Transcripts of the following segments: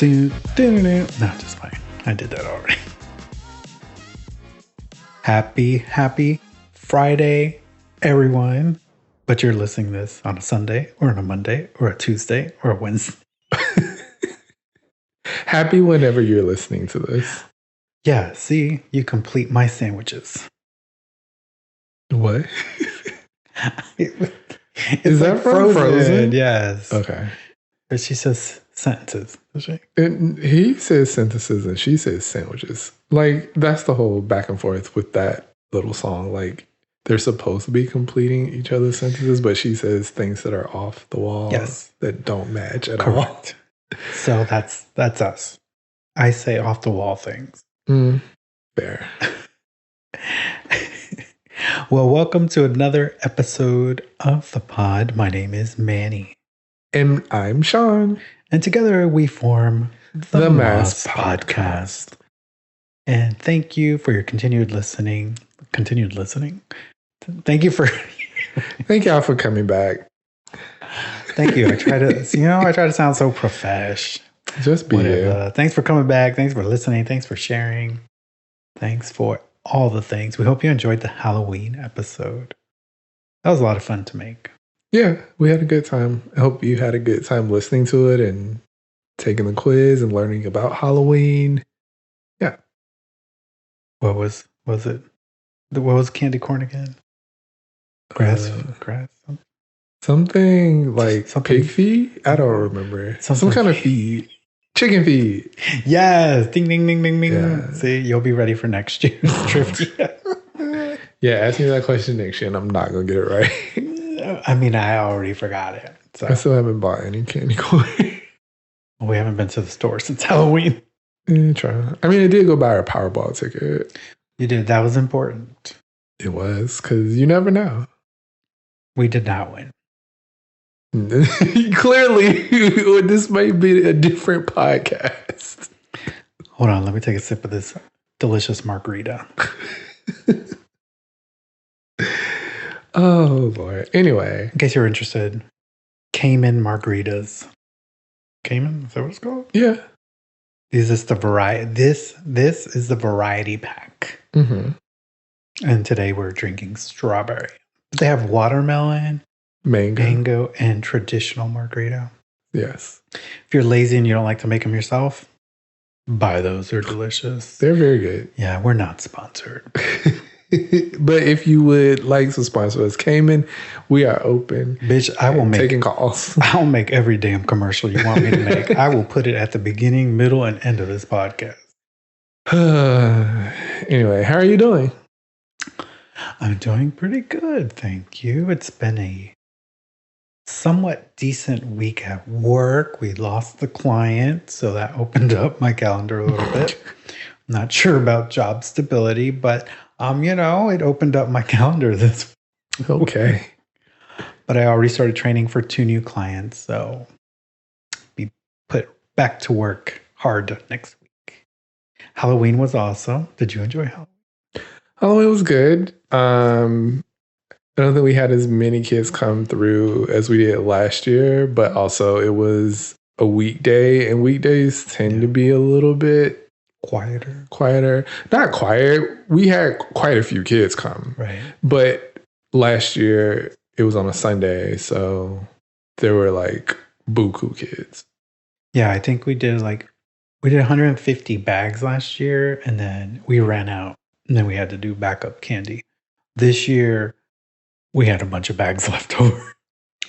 No, just fine. I did that already. Happy Friday, everyone. But you're listening to this on a Sunday or on a Monday or a Tuesday or a Wednesday. Happy whenever you're listening to this. Yeah, see, you complete my sandwiches. What? Is that from Frozen? Yes. Okay. But she says sentences, does she? He says sentences and she says sandwiches. Like, that's the whole back and forth with that little song. Like, they're supposed to be completing each other's sentences, but she says things that are off the wall. Yes. That don't match at Correct. all. So that's us. I say off the wall things. Fair. Well, welcome to another episode of the pod. My name is Manny. And I'm Shawn. And together we form the Mass Podcast. And thank you for your continued listening. Thank you for... Thank y'all for coming back. Thank you. I try to sound so profesh. Just be here. Thanks for coming back. Thanks for listening. Thanks for sharing. Thanks for all the things. We hope you enjoyed the Halloween episode. That was a lot of fun to make. Yeah, we had a good time. I hope you had a good time listening to it and taking the quiz and learning about Halloween. Yeah. What was it? What was candy corn again? Grass? Something like pig feed? I don't remember. Some kind of feed. Chicken feed. Yes. Ding, ding, ding, ding, ding. Yeah. See, you'll be ready for next year's trivia. Yeah, ask me that question next year and I'm not going to get it right. I mean, I already forgot it. So. I still haven't bought any candy corn. We haven't been to the store since Halloween. Try. I mean, I did go buy a Powerball ticket. You did. That was important. It was, because you never know. We did not win. Clearly, this might be a different podcast. Hold on, let me take a sip of this delicious margarita. Oh, Lord. Anyway. In case you're interested, Cayman margaritas. Cayman? Is that what it's called? Yeah. This is the variety. This is the variety pack. Mm-hmm. And today we're drinking strawberry. They have watermelon, mango, and traditional margarita. Yes. If you're lazy and you don't like to make them yourself, buy those. They're delicious. They're very good. Yeah, we're not sponsored. But if you would like to sponsor us, Cayman, we are open. Bitch, I will make taking calls. I'll make every damn commercial you want me to make. I will put it at the beginning, middle, and end of this podcast. Anyway, how are you doing? I'm doing pretty good, thank you. It's been a somewhat decent week at work. We lost the client, so that opened up my calendar a little bit. I'm not sure about job stability, but it opened up my calendar this week. Okay. But I already started training for 2 new clients, so be put back to work hard next week. Halloween was awesome. Did you enjoy Halloween? Halloween was good. I don't think we had as many kids come through as we did last year, but also it was a weekday, and weekdays tend to be a little bit quieter. Not quiet. We had quite a few kids come. Right. But last year it was on a Sunday, so there were like buku kids. Yeah, I think we did 150 bags last year, and then we ran out, and then we had to do backup candy. This year we had a bunch of bags left over.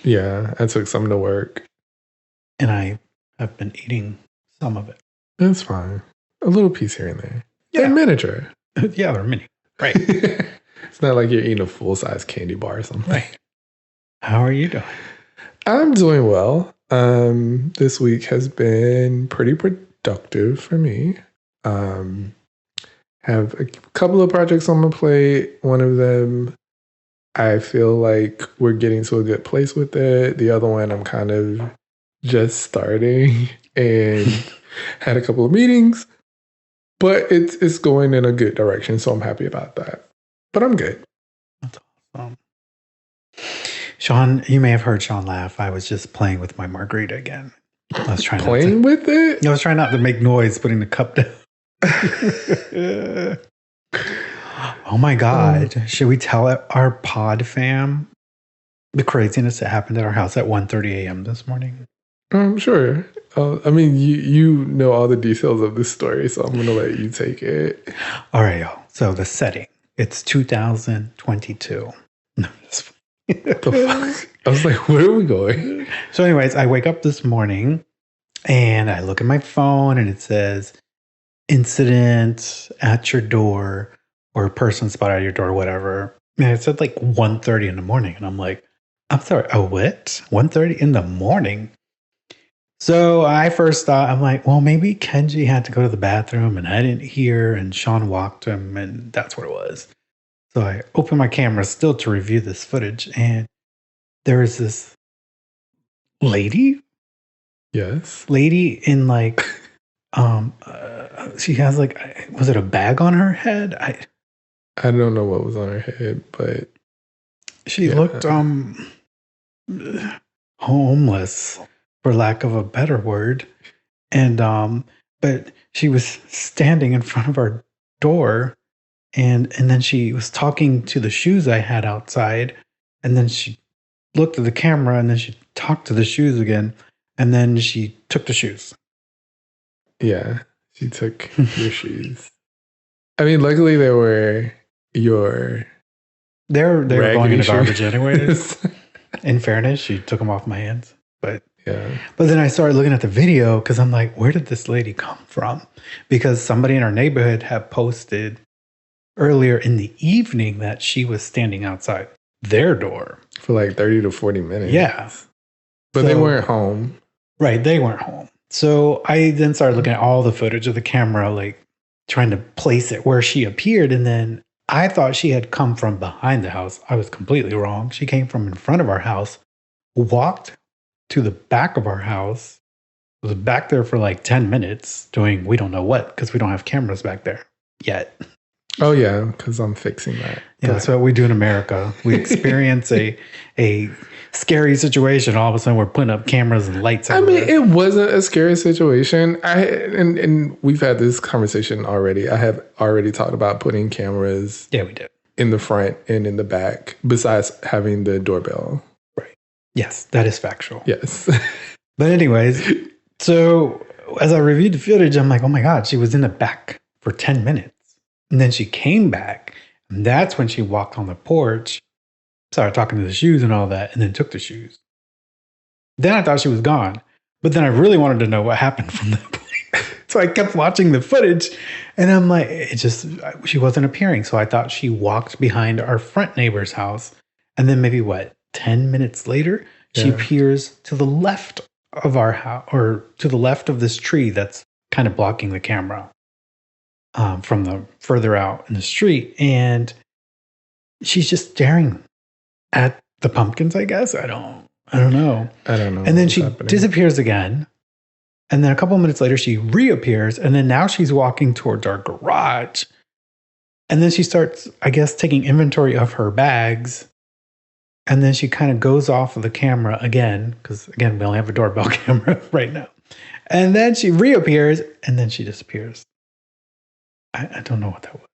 Yeah, I took some to work. And I have been eating some of it. That's fine. A little piece here and there. Yeah. They're miniature. Yeah, they're mini. Right. It's not like you're eating a full-size candy bar or something. Right. How are you doing? I'm doing well. This week has been pretty productive for me. Have a couple of projects on my plate. One of them, I feel like we're getting to a good place with it. The other one, I'm kind of just starting and had a couple of meetings. But it's going in a good direction, so I'm happy about that. But I'm good. That's awesome. Shawn, you may have heard Shawn laugh. I was just playing with my margarita again. I was trying Playing with it? I was trying not to make noise putting the cup down. Oh my God. Should we tell our pod fam the craziness that happened at our house at 1:30 a.m. this morning? Sure. I mean, you know all the details of this story, so I'm going to let you take it. All right, y'all. So the setting, it's 2022. No, What the fuck? I was like, where are we going? So anyways, I wake up this morning and I look at my phone and it says incident at your door or a person spotted at your door, whatever. And it said like 1:30 in the morning. And I'm like, I'm sorry, oh, what? 1:30 in the morning? So I first thought, I'm like, well, maybe Kenji had to go to the bathroom and I didn't hear and Shawn walked him and that's what it was. So I opened my camera still to review this footage and there is this lady in like, she has like, was it a bag on her head? I don't know what was on her head, but she looked homeless, for lack of a better word. And but she was standing in front of our door and then she was talking to the shoes I had outside. And then she looked at the camera and then she talked to the shoes again. And then she took the shoes. Yeah, she took your shoes. I mean, luckily they were your. They were going in the garbage shoes. anyways. In fairness, she took them off my hands. But yeah. But then I started looking at the video because I'm like, where did this lady come from? Because somebody in our neighborhood had posted earlier in the evening that she was standing outside their door for like 30 to 40 minutes. Yeah. But they weren't home. Right. They weren't home. So I then started looking at all the footage of the camera, like trying to place it where she appeared. And then I thought she had come from behind the house. I was completely wrong. She came from in front of our house, walked to the back of our house, was back there for like 10 minutes doing we don't know what because we don't have cameras back there yet. Oh, yeah, because I'm fixing that. Yeah, that's what we do in America. We experience a scary situation. All of a sudden, we're putting up cameras and lights everywhere. I mean, it wasn't a scary situation. And we've had this conversation already. I have already talked about putting cameras. Yeah, we did. In the front and in the back, besides having the doorbell. Right. Yes, that is factual. Yes. But anyways, so as I reviewed the footage, I'm like, oh my God, she was in the back for 10 minutes. And then she came back. And that's when she walked on the porch, started talking to the shoes and all that, and then took the shoes. Then I thought she was gone. But then I really wanted to know what happened from that point. So I kept watching the footage. And I'm like, she wasn't appearing. So I thought she walked behind our front neighbor's house. And then maybe 10 minutes later, she appears to the left of our house, or to the left of this tree that's kind of blocking the camera. From the further out in the street, and she's just staring at the pumpkins, I guess. I don't know. And then she disappears again. And then a couple of minutes later, she reappears. And then now she's walking towards our garage. And then she starts, I guess, taking inventory of her bags. And then she kind of goes off of the camera again, because again, we only have a doorbell camera right now. And then she reappears and then she disappears. I don't know what that was.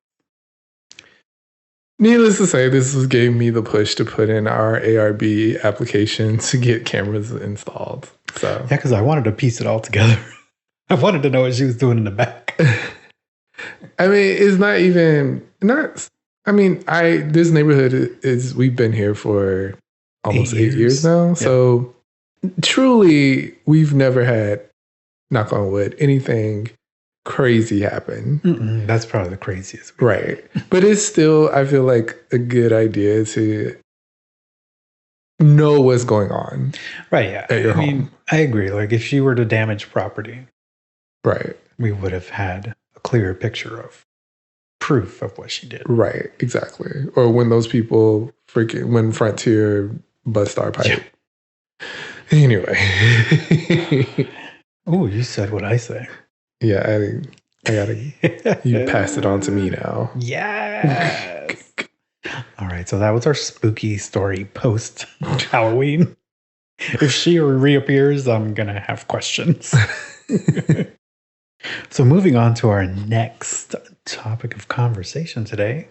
Needless to say, this gave me the push to put in our ARB application to get cameras installed. So yeah, because I wanted to piece it all together. I wanted to know what she was doing in the back. I mean, it's not even I mean, this neighborhood we've been here for almost 8 years now. Yeah. So truly, we've never had, knock on wood, anything crazy happen. That's probably the craziest. Right. But it's still, I feel like, a good idea to know what's going on. Right. Yeah. At your home. Mean, I agree. Like if she were to damage property, right, we would have had a clearer picture of proof of what she did. Right. Exactly. Or when those people when Frontier bust our pipe. Yeah. Anyway. Oh, you said what I say. Yeah, I gotta. You passed it on to me now. Yes. All right, so that was our spooky story post Halloween. If she reappears, I'm going to have questions. So moving on to our next topic of conversation today,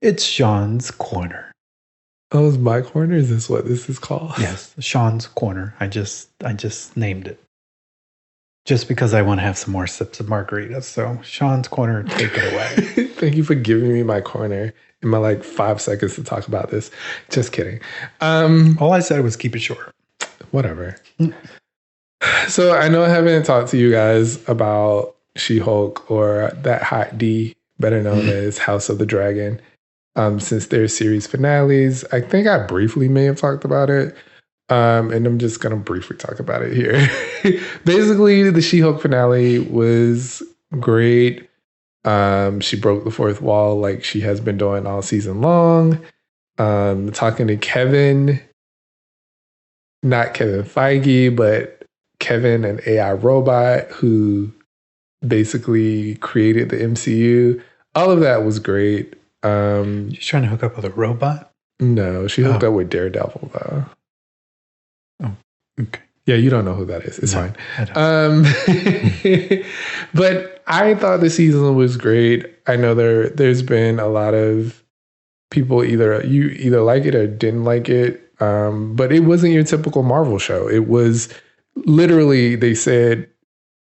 it's Sean's Corner. Oh, is my corner? Is this what this is called? Yes, Sean's Corner. I just named it. Just because I want to have some more sips of margaritas. So Sean's Corner, take it away. Thank you for giving me my corner in my 5 seconds to talk about this. Just kidding. All I said was keep it short. Whatever. So I know I haven't talked to you guys about She-Hulk or that Hot D, better known as House of the Dragon, since their series finales. I think I briefly may have talked about it. And I'm just going to briefly talk about it here. Basically, the She-Hulk finale was great. She broke the fourth wall like she has been doing all season long. Talking to Kevin, not Kevin Feige, but Kevin, an AI robot who basically created the MCU. All of that was great. She's trying to hook up with a robot? No, she hooked up with Daredevil, though. Oh, okay. Yeah, you don't know who that is. It's fine. I But I thought the season was great. I know there's been a lot of people you either like it or didn't like it. But it wasn't your typical Marvel show. It was literally, they said,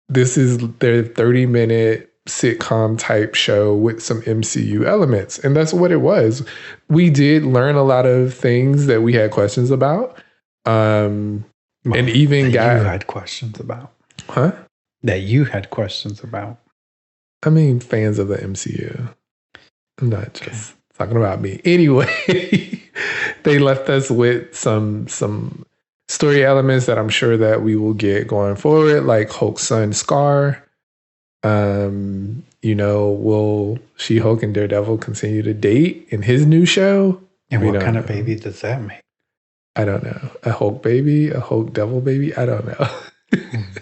this is their 30-minute sitcom type show with some MCU elements. And that's what it was. We did learn a lot of things that we had questions about. And even you had questions about. Huh? That you had questions about. I mean, fans of the MCU. I'm not just talking about me. Anyway, they left us with some story elements that I'm sure that we will get going forward, like Hulk's son Scar. Will She-Hulk and Daredevil continue to date in his new show? And what kind of baby does that make? I don't know. A Hulk baby? A Hulk devil baby? I don't know.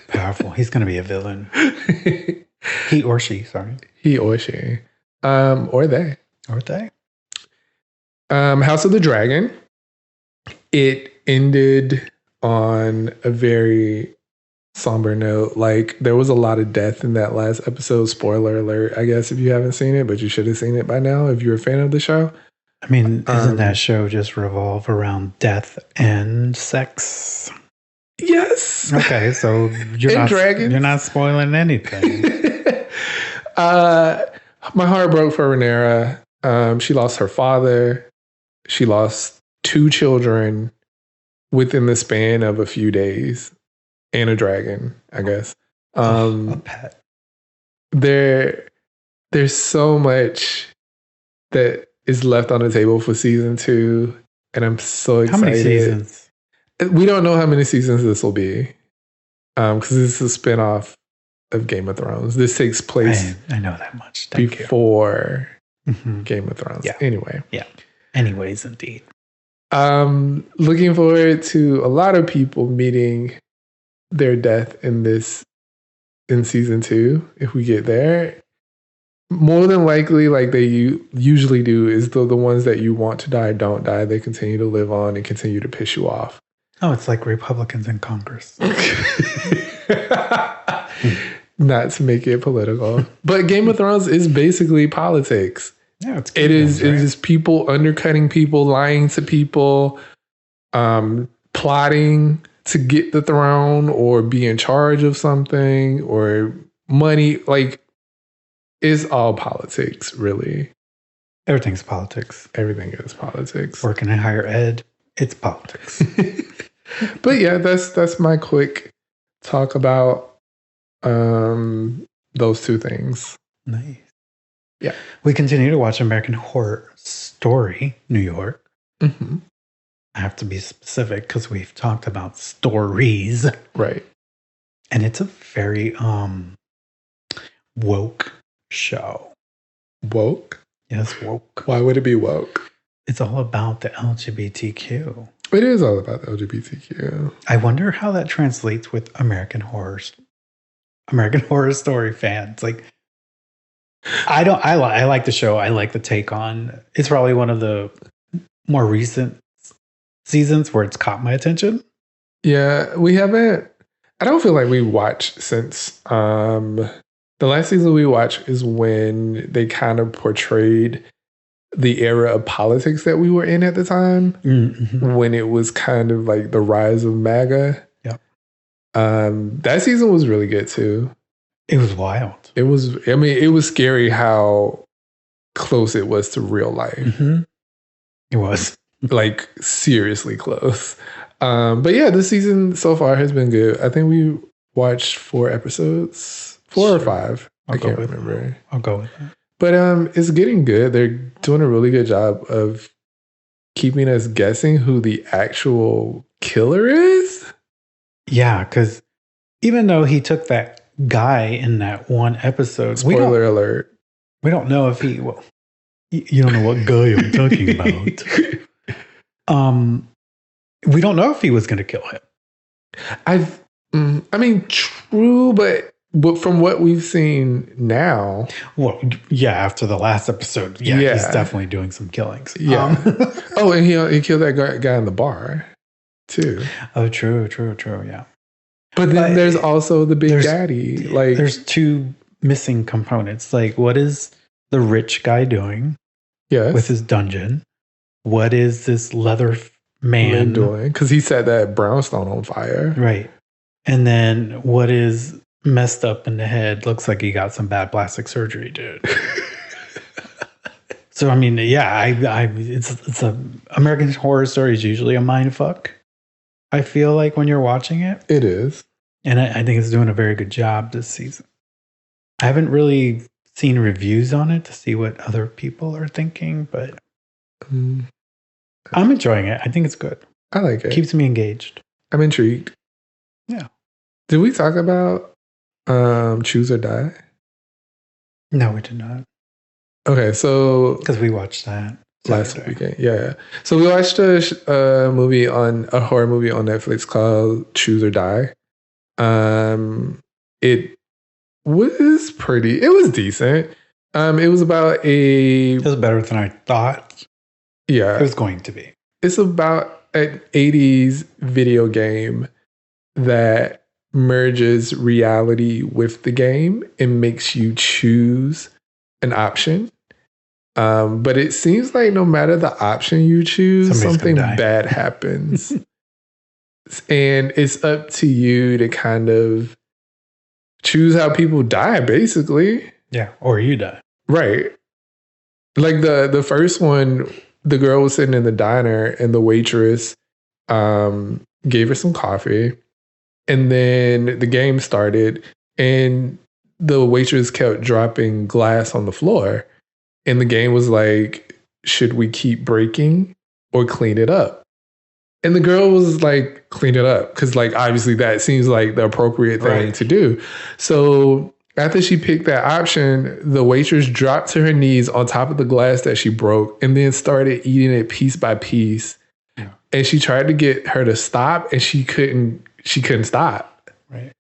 Powerful. He's going to be a villain. He or she, sorry. He or she. Or they. Or they. House of the Dragon. It ended on a very somber note. There was a lot of death in that last episode. Spoiler alert, I guess, if you haven't seen it, but you should have seen it by now if you're a fan of the show. I mean, doesn't that show just revolve around death and sex? Yes. Okay, so you're not spoiling anything. My heart broke for Rhaenyra. She lost her father. She lost 2 children within the span of a few days, and a dragon, I guess. A pet. There's so much that is left on the table for season 2, and I'm so excited. How many seasons? We don't know how many seasons this will be, because this is a spinoff of Game of Thrones. This takes place. I know that much. Before Game of Thrones. Yeah. Anyway. Yeah. Anyways, indeed. Looking forward to a lot of people meeting their death in season 2, if we get there. More than likely, like they usually do, is the ones that you want to die don't die. They continue to live on and continue to piss you off. Oh, it's like Republicans in Congress. Not to make it political, but Game of Thrones is basically politics. Yeah, it is people undercutting people, lying to people, plotting to get the throne or be in charge of something or money. Like, it's all politics, really. Everything's politics. Everything is politics. Working in higher ed, it's politics. But yeah, that's my quick talk about those 2 things. Nice. Yeah. We continue to watch American Horror Story, New York. Mm-hmm. I have to be specific because we've talked about stories. Right. And it's a very woke show. Woke? Yes, woke. Why would it be woke? It's all about the LGBTQ. It is all about the LGBTQ. I wonder how that translates with American Horror Story fans. Like, I like the show. I like the take on. It's probably one of the more recent seasons where it's caught my attention. Yeah, we haven't. I don't feel like we watched since the last season we watched is when they kind of portrayed the era of politics that we were in at the time, Mm-hmm. when it was kind of like the rise of MAGA. Yeah. That season was really good too. It was wild. It was, I mean, it was scary how close it was to real life. Mm-hmm. It was. Like seriously close. But yeah, this season so far has been good. I think we watched 4 episodes, 4 or 5. I can't remember. I'll go with that. But it's getting good. They're doing a really good job of keeping us guessing who the actual killer is. Yeah, because even though he took that guy in that one episode, spoiler alert, we don't know if he. Well, you don't know what guy I'm talking about. We don't know if he was going to kill him. I mean, true, but from what we've seen now, well, yeah, after the last episode, yeah. He's definitely doing some killings. Yeah. Oh, and he killed that guy in the bar too. Oh, true. Yeah. But then there's also the big daddy. Like, there's 2 missing components. Like, what is the rich guy doing? Yes. With his dungeon? What is this leather man doing? Because he set that brownstone on fire. Right. And then what is messed up in the head? Looks like he got some bad plastic surgery, dude. So I mean, yeah, it's a American Horror Story is usually a mind fuck. I feel like when you're watching it, it is, and I think it's doing a very good job this season. I haven't really seen reviews on it to see what other people are thinking, but I'm enjoying it. I think it's good. I like it. Keeps me engaged. I'm intrigued. Yeah. Did we talk about Choose or Die? No, we did not. Okay, so because we watched that last weekend. Yeah. So we watched a horror movie on Netflix called Choose or Die. It was pretty. It was decent. It was about It was better than I thought. Yeah, it was going to be. It's about an 80s video game that merges reality with the game and makes you choose an option. But it seems like no matter the option you choose, something bad happens. And it's up to you to kind of choose how people die, basically. Yeah, or you die. Right. Like the first one, the girl was sitting in the diner and the waitress gave her some coffee. And then the game started and the waitress kept dropping glass on the floor. And the game was like, should we keep breaking or clean it up? And the girl was like, clean it up. Because like, obviously that seems like the appropriate thing to do. So after she picked that option, the waitress dropped to her knees on top of the glass that she broke and then started eating it piece by piece. Yeah. And she tried to get her to stop and she couldn't stop. Right.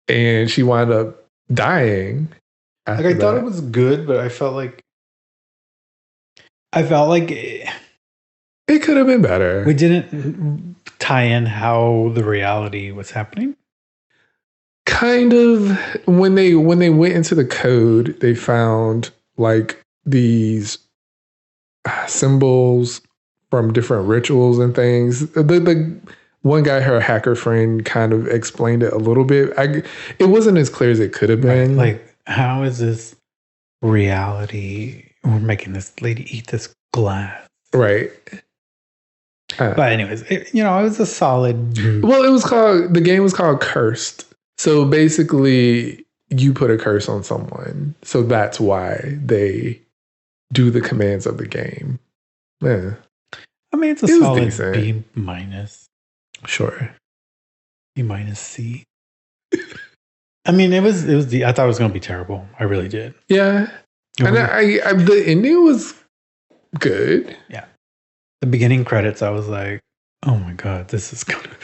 And she wound up dying. Like I thought it was good, but I felt like it could have been better. We didn't tie in how the reality was happening. Kind of. When they went into the code, they found like these symbols from different rituals and things. The one guy, her hacker friend, kind of explained it a little bit. It wasn't as clear as it could have been. Right. Like, how is this reality? We're making this lady eat this glass. Right. But anyways, it was a solid. Well, the game was called Cursed. So basically, you put a curse on someone. So that's why they do the commands of the game. Yeah. I mean, it's a solid decent. B minus. Sure. B minus C. I mean, it was I thought it was going to be terrible. I really did. Yeah. And the ending was good. Yeah. The beginning credits, I was like, oh my God, this is going to be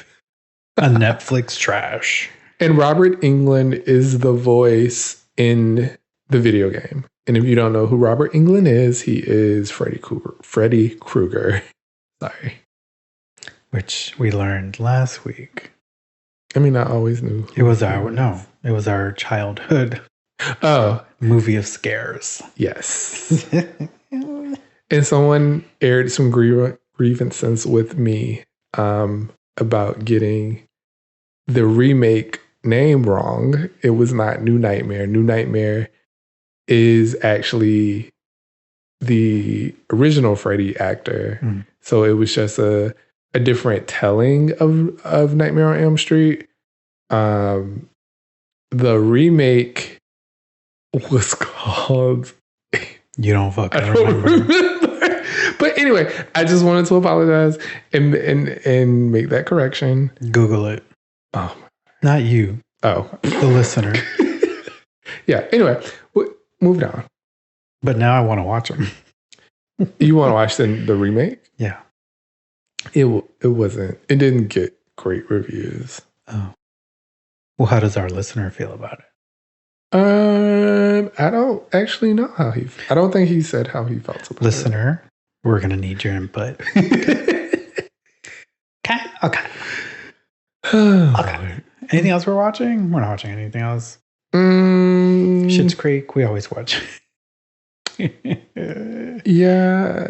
a Netflix trash. And Robert Englund is the voice in the video game. And if you don't know who Robert Englund is, he is Freddy Krueger. Sorry. Which we learned last week. I mean, I always knew. It was our childhood movie of scares. Yes. And someone aired some grievances with me about getting the remake name wrong. It was not New Nightmare. New Nightmare is actually the original Freddy actor. Mm. So it was just a different telling of Nightmare on Elm Street. The remake was called... You don't fucking remember. But anyway, I just wanted to apologize and make that correction. Google it. Oh, not you. Oh, the listener. Yeah. Anyway, moved on. But now I want to watch them. You want to watch the remake? Yeah. It wasn't. It didn't get great reviews. Oh. Well, how does our listener feel about it? I don't actually know how I don't think he said how he felt about listener, we're going to need your input. Okay. Okay. Anything else we're watching? We're not watching anything else. Schitt's Creek, we always watch. Yeah,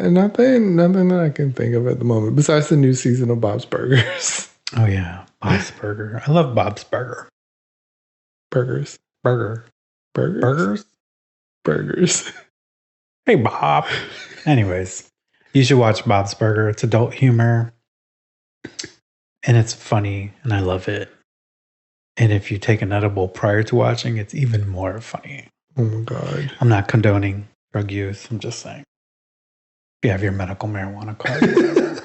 nothing that I can think of at the moment besides the new season of Bob's Burgers. Oh yeah, Bob's Burger. I love Bob's Burger. Burgers. Hey, Bob. Anyways, you should watch Bob's Burger. It's adult humor. And it's funny, and I love it. And if you take an edible prior to watching, it's even more funny. Oh my God. I'm not condoning drug use. I'm just saying. If you have your medical marijuana card or whatever.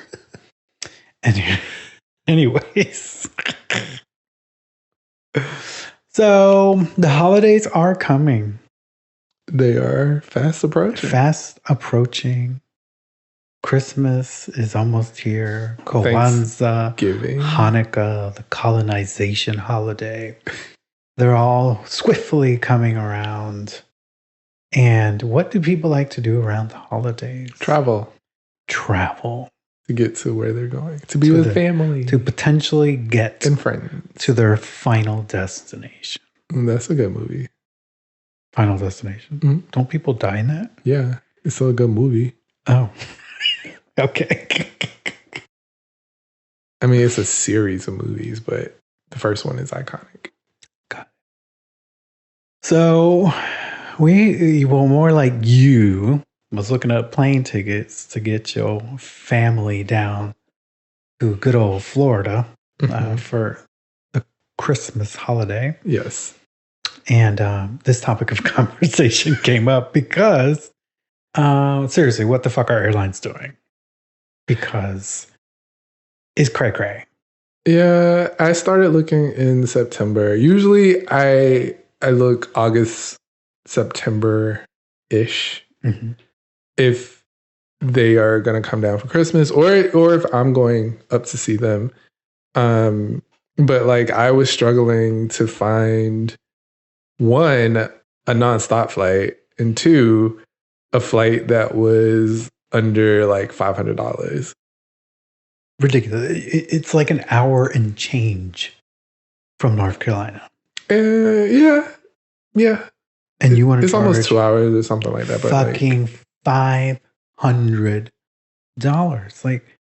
Anyways. So the holidays are coming. They are fast approaching. Christmas is almost here. Kwanzaa, Hanukkah, the colonization holiday. They're all swiftly coming around. And what do people like to do around the holidays? Travel. To get to where they're going. To be with family. To potentially get and friends to their final destination. That's a good movie. Final Destination? Mm-hmm. Don't people die in that? Yeah. It's still a good movie. Oh. Okay. I mean, it's a series of movies, but the first one is iconic. Got it. So more like you was looking up plane tickets to get your family down to good old Florida for the Christmas holiday. Yes. And this topic of conversation came up because, seriously, what the fuck are airlines doing? Because it's cray-cray. Yeah, I started looking in September. Usually I look August, September-ish. Mm-hmm. If they are going to come down for Christmas or if I'm going up to see them. But like I was struggling to find one, a nonstop flight, and two, a flight that was under like $500. Ridiculous. It's like an hour and change from North Carolina. Yeah. And you want to it's almost 2 hours or something like that. But fucking $500. Like,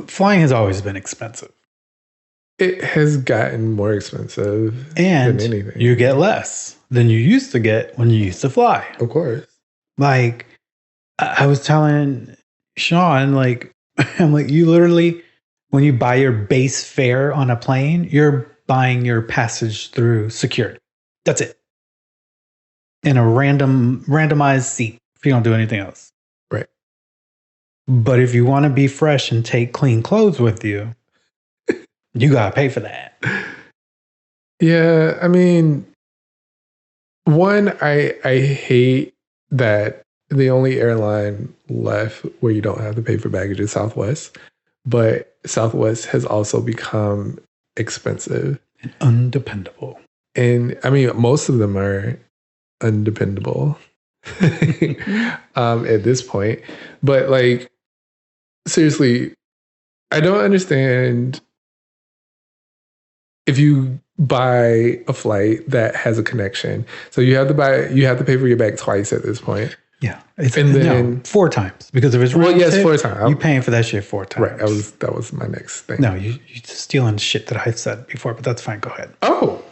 flying has always been expensive. It has gotten more expensive and than anything. You get less than you used to get when you used to fly. Of course. Like, I was telling Shawn, like, I'm like, you literally, when you buy your base fare on a plane, you're buying your passage through security. That's it. In a randomized seat if you don't do anything else. Right. But if you want to be fresh and take clean clothes with you, you got to pay for that. Yeah, I mean, one, I hate that the only airline left where you don't have to pay for baggage is Southwest. But Southwest has also become expensive. And undependable. And I mean, most of them are undependable at this point. But like, seriously, I don't understand if you buy a flight that has a connection, so you have to pay for your bag twice at this point. Yeah. And then 4 times. Because if it's round yes, trip, 4 times. you paying for that shit 4 times. Right. That was my next thing. No, you stealing shit that I've said before, but that's fine. Go ahead. Oh.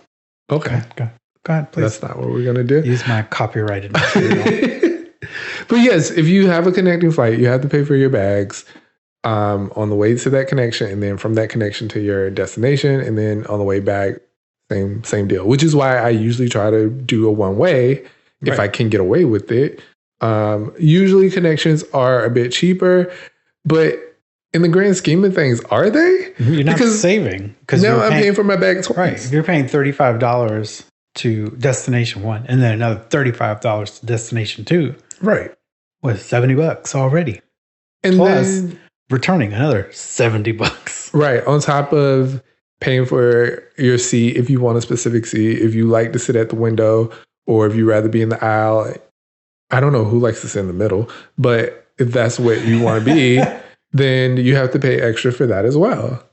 Okay. Go ahead, please. That's not what we're gonna do. Use my copyrighted material. But yes, if you have a connecting flight, you have to pay for your bags on the way to that connection, and then from that connection to your destination, and then on the way back, same deal. Which is why I usually try to do a one way if I can get away with it. Usually connections are a bit cheaper, but in the grand scheme of things, are they? You're not saving. Because now I'm paying for my bag twice. Right. If you're paying $35 to destination 1 and then another $35 to destination 2. Right. With $70 already. And plus then returning another $70. Right. On top of paying for your seat if you want a specific seat, if you like to sit at the window, or if you rather be in the aisle. I don't know who likes to sit in the middle, but if that's what you want to be, then you have to pay extra for that as well.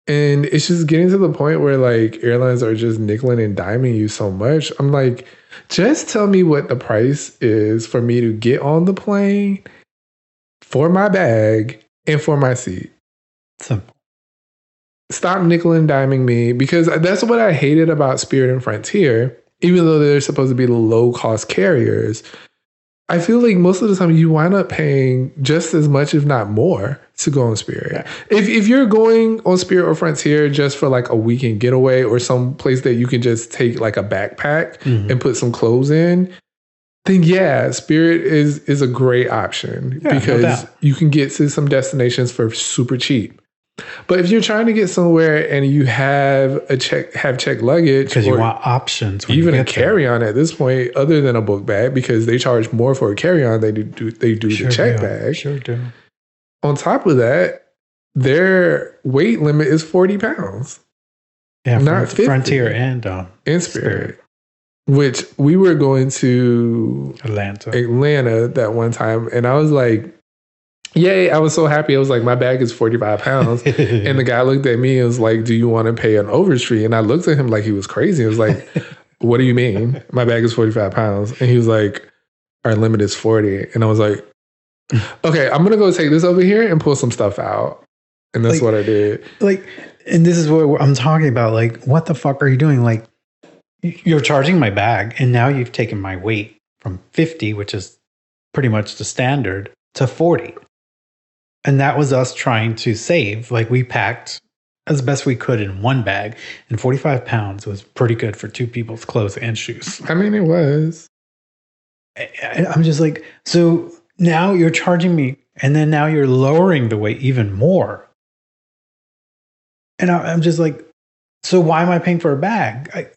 And it's just getting to the point where like airlines are just nickeling and diming you so much. I'm like, just tell me what the price is for me to get on the plane, for my bag, and for my seat. Simple. Stop nickel and diming me, because that's what I hated about Spirit and Frontier. Even though they're supposed to be the low cost carriers, I feel like most of the time you wind up paying just as much, if not more, to go on Spirit. Yeah. If you're going on Spirit or Frontier just for like a weekend getaway or some place that you can just take like a backpack and put some clothes in, then yeah, Spirit is a great option because you can get to some destinations for super cheap. But if you're trying to get somewhere and you have checked luggage, because you want options, even a carry-on at this point, other than a book bag, because they charge more for a carry-on than they do the check bag. Sure do. On top of that, their weight limit is 40 pounds. Yeah, not 50. Frontier and Spirit. Which we were going to Atlanta that one time, and I was like, yay, I was so happy. I was like, my bag is 45 pounds. And the guy looked at me and was like, do you want to pay an overstreet? And I looked at him like he was crazy. I was like, what do you mean? My bag is 45 pounds. And he was like, our limit is 40. And I was like, okay, I'm going to go take this over here and pull some stuff out. And that's what I did. And this is what I'm talking about. Like, what the fuck are you doing? Like, you're charging my bag, and now you've taken my weight from 50, which is pretty much the standard, to 40. And that was us trying to save. Like, we packed as best we could in one bag, and 45 pounds was pretty good for 2 people's clothes and shoes. I mean, it was. I'm just like, so now you're charging me, and then now you're lowering the weight even more. And I'm just like, so why am I paying for a bag?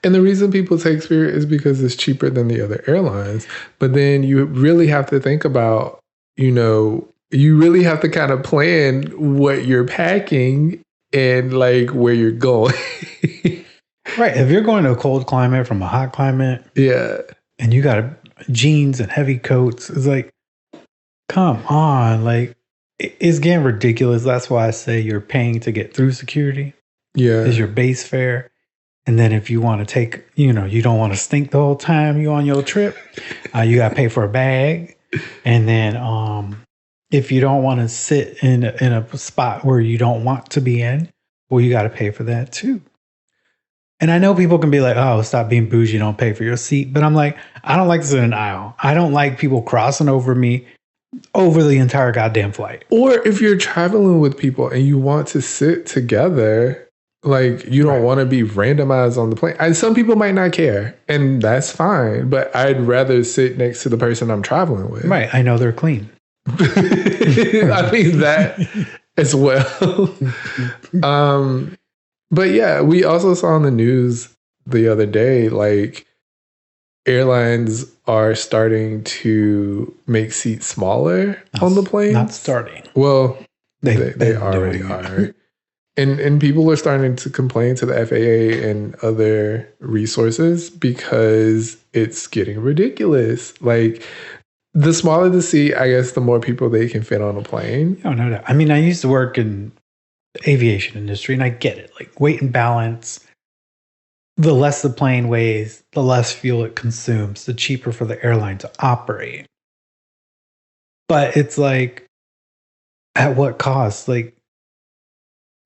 And the reason people take Spirit is because it's cheaper than the other airlines. But then you really have to think about, you really have to kind of plan what you're packing and like where you're going. Right. If you're going to a cold climate from a hot climate. Yeah. And you got jeans and heavy coats. It's like, come on. Like, it's getting ridiculous. That's why I say you're paying to get through security. Yeah. Is your base fare. And then if you want to take, you don't want to stink the whole time you're on your trip, you got to pay for a bag. And then if you don't want to sit in a spot where you don't want to be in, well, you got to pay for that too. And I know people can be like, oh, stop being bougie, don't pay for your seat. But I'm like, I don't like to sit in an aisle. I don't like people crossing over me over the entire goddamn flight. Or if you're traveling with people and you want to sit together, like, you don't want to be randomized on the plane. Some people might not care, and that's fine. But I'd rather sit next to the person I'm traveling with. Right. I know they're clean. I mean, that as well. But yeah, we also saw on the news the other day, like, airlines are starting to make seats smaller on the plane. Not starting. Well, they already are. And people are starting to complain to the FAA and other resources because it's getting ridiculous. Like, the smaller the seat, I guess, the more people they can fit on a plane. I don't know that. I mean, I used to work in the aviation industry, and I get it. Like weight and balance, the less the plane weighs, the less fuel it consumes, the cheaper for the airline to operate. But it's like, at what cost? Like,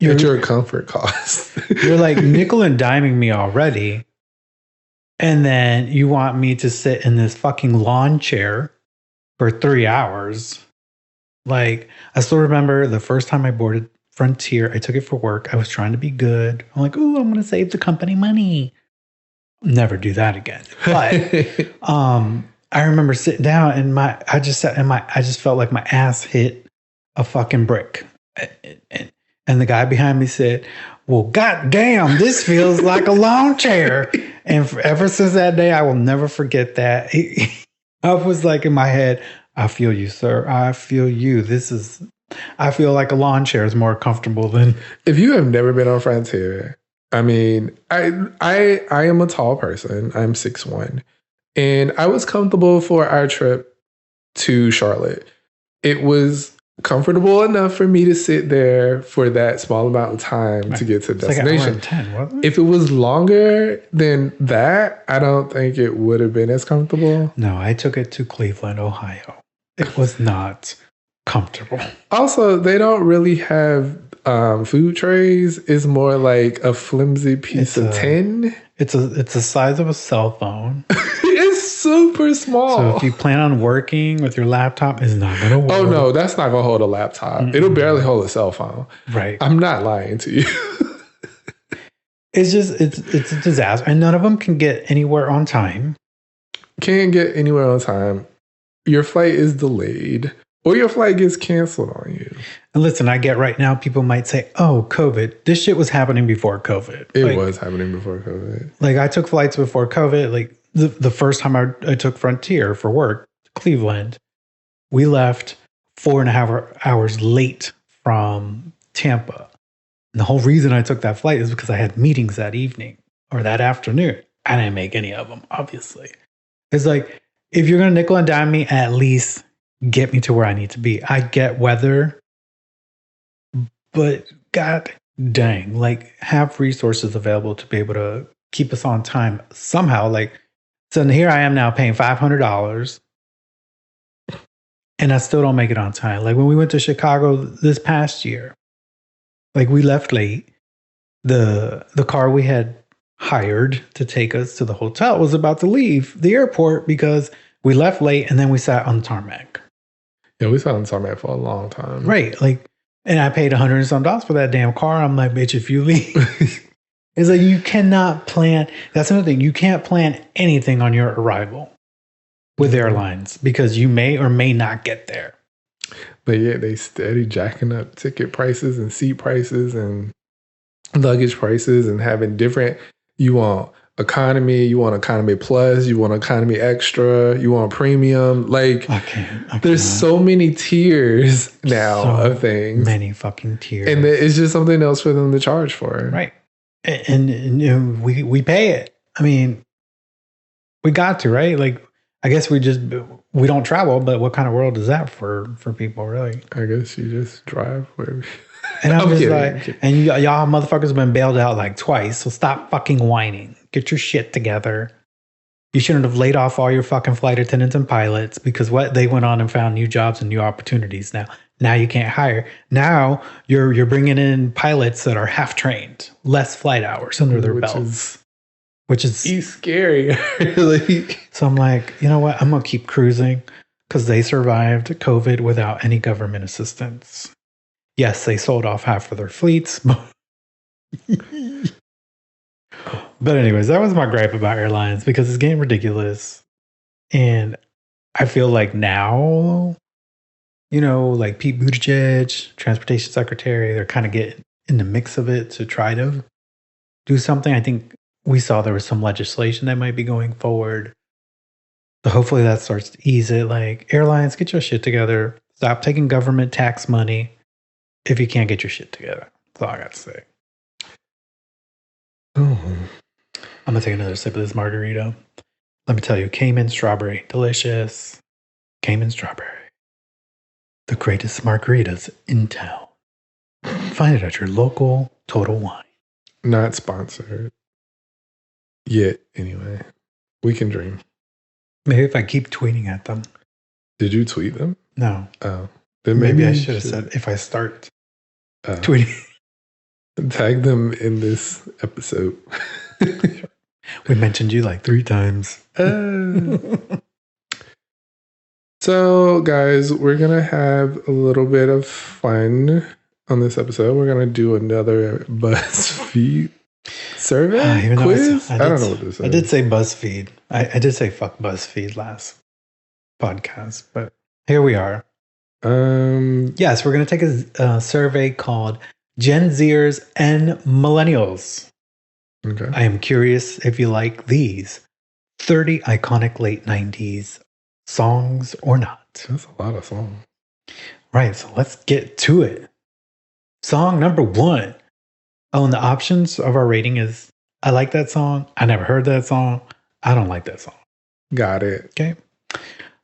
at your comfort cost. You're like nickel and diming me already. And then you want me to sit in this fucking lawn chair for 3 hours. Like, I still remember the first time I boarded Frontier, I took it for work. I was trying to be good. I'm like, ooh, I'm going to save the company money. Never do that again. But I remember sitting down and I just felt like my ass hit a fucking brick. And the guy behind me said, well, goddamn, this feels like a lawn chair. And ever since that day, I will never forget that. I was like in my head, I feel you, sir. I feel you. I feel like a lawn chair is more comfortable than. If you have never been on Frontier, I mean, I am a tall person. I'm 6'1", and I was comfortable for our trip to Charlotte. It was comfortable enough for me to sit there for that small amount of time to get to the destination. Like 10, wasn't it? If it was longer than that, I don't think it would have been as comfortable. No, I took it to Cleveland, Ohio. It was not comfortable. Also, they don't really have food trays. It's more like a flimsy piece of tin. It's the size of a cell phone. It's super small. So if you plan on working with your laptop, it's not going to work. Oh no, that's not going to hold a laptop. Mm-mm. It'll barely hold a cell phone. Right. I'm not lying to you. It's a disaster. And none of them can get anywhere on time. Can't get anywhere on time. Your flight is delayed. Or your flight gets canceled on you. And listen, I get right now people might say, oh, COVID. This shit was happening before COVID. It was happening before COVID. Like I took flights before COVID. Like the first time I took Frontier for work, Cleveland, we left 4.5 hours late from Tampa. And the whole reason I took that flight is because I had meetings that evening or that afternoon. I didn't make any of them, obviously. It's like, if you're going to nickel and dime me, at least get me to where I need to be. I get weather, but god dang, like have resources available to be able to keep us on time somehow. Like, so here I am now paying $500 and I still don't make it on time. Like when we went to Chicago this past year, like we left late. The car we had hired to take us to the hotel was about to leave the airport because we left late and then we sat on the tarmac. Yeah, we sat on the tarmac for a long time. Right. Like, and I paid $100 and some for that damn car. I'm like, bitch, if you leave. It's like you cannot plan. That's another thing. You can't plan anything on your arrival with airlines because you may or may not get there. But yeah, they steady jacking up ticket prices and seat prices and luggage prices and having different. You want economy, you want economy plus, you want economy extra, you want premium. Like, I can't. There's so many tiers now of things. Many fucking tiers. And it's just something else for them to charge for. Right. And you know, we pay it. I mean, we got to, right? Like, I guess we don't travel, but what kind of world is that for people, really? I guess you just drive wherever. And I'm just like, and y'all motherfuckers have been bailed out like twice, so stop fucking whining. Get your shit together. You shouldn't have laid off all your fucking flight attendants and pilots because what they went on and found new jobs and new opportunities. Now you can't hire. Now you're bringing in pilots that are half trained, less flight hours under their belts, which is scary. Really. So I'm like, you know what? I'm gonna keep cruising because they survived COVID without any government assistance. Yes, they sold off half of their fleets. But anyways, that was my gripe about airlines because it's getting ridiculous. And I feel like now, you know, like Pete Buttigieg, transportation secretary, they're kind of getting in the mix of it to try to do something. I think we saw there was some legislation that might be going forward. So hopefully that starts to ease it. Like, airlines, get your shit together. Stop taking government tax money if you can't get your shit together. That's all I got to say. Oh. I'm going to take another sip of this margarita. Let me tell you, Cayman strawberry, delicious. Cayman strawberry. The greatest margaritas in town. find it at your local Total Wine. Not sponsored yet, anyway. We can dream. Maybe if I keep tweeting at them. Did you tweet them? No. Oh. Then Maybe I should have said if I start tweeting. Tag them in this episode. We mentioned you like 3 times. So, guys, we're going to have a little bit of fun on this episode. We're going to do another BuzzFeed survey quiz. I don't know what this is. I did say BuzzFeed. I did say fuck BuzzFeed last podcast, but here we are. Yes, we're going to take a survey called Gen Zers and Millennials. Okay. I am curious if you like these 30 iconic late 90s songs or not. That's a lot of songs. Right, so let's get to it. Song number 1. Oh, and the options of our rating is I like that song, I never heard that song, I don't like that song. Got it. Okay.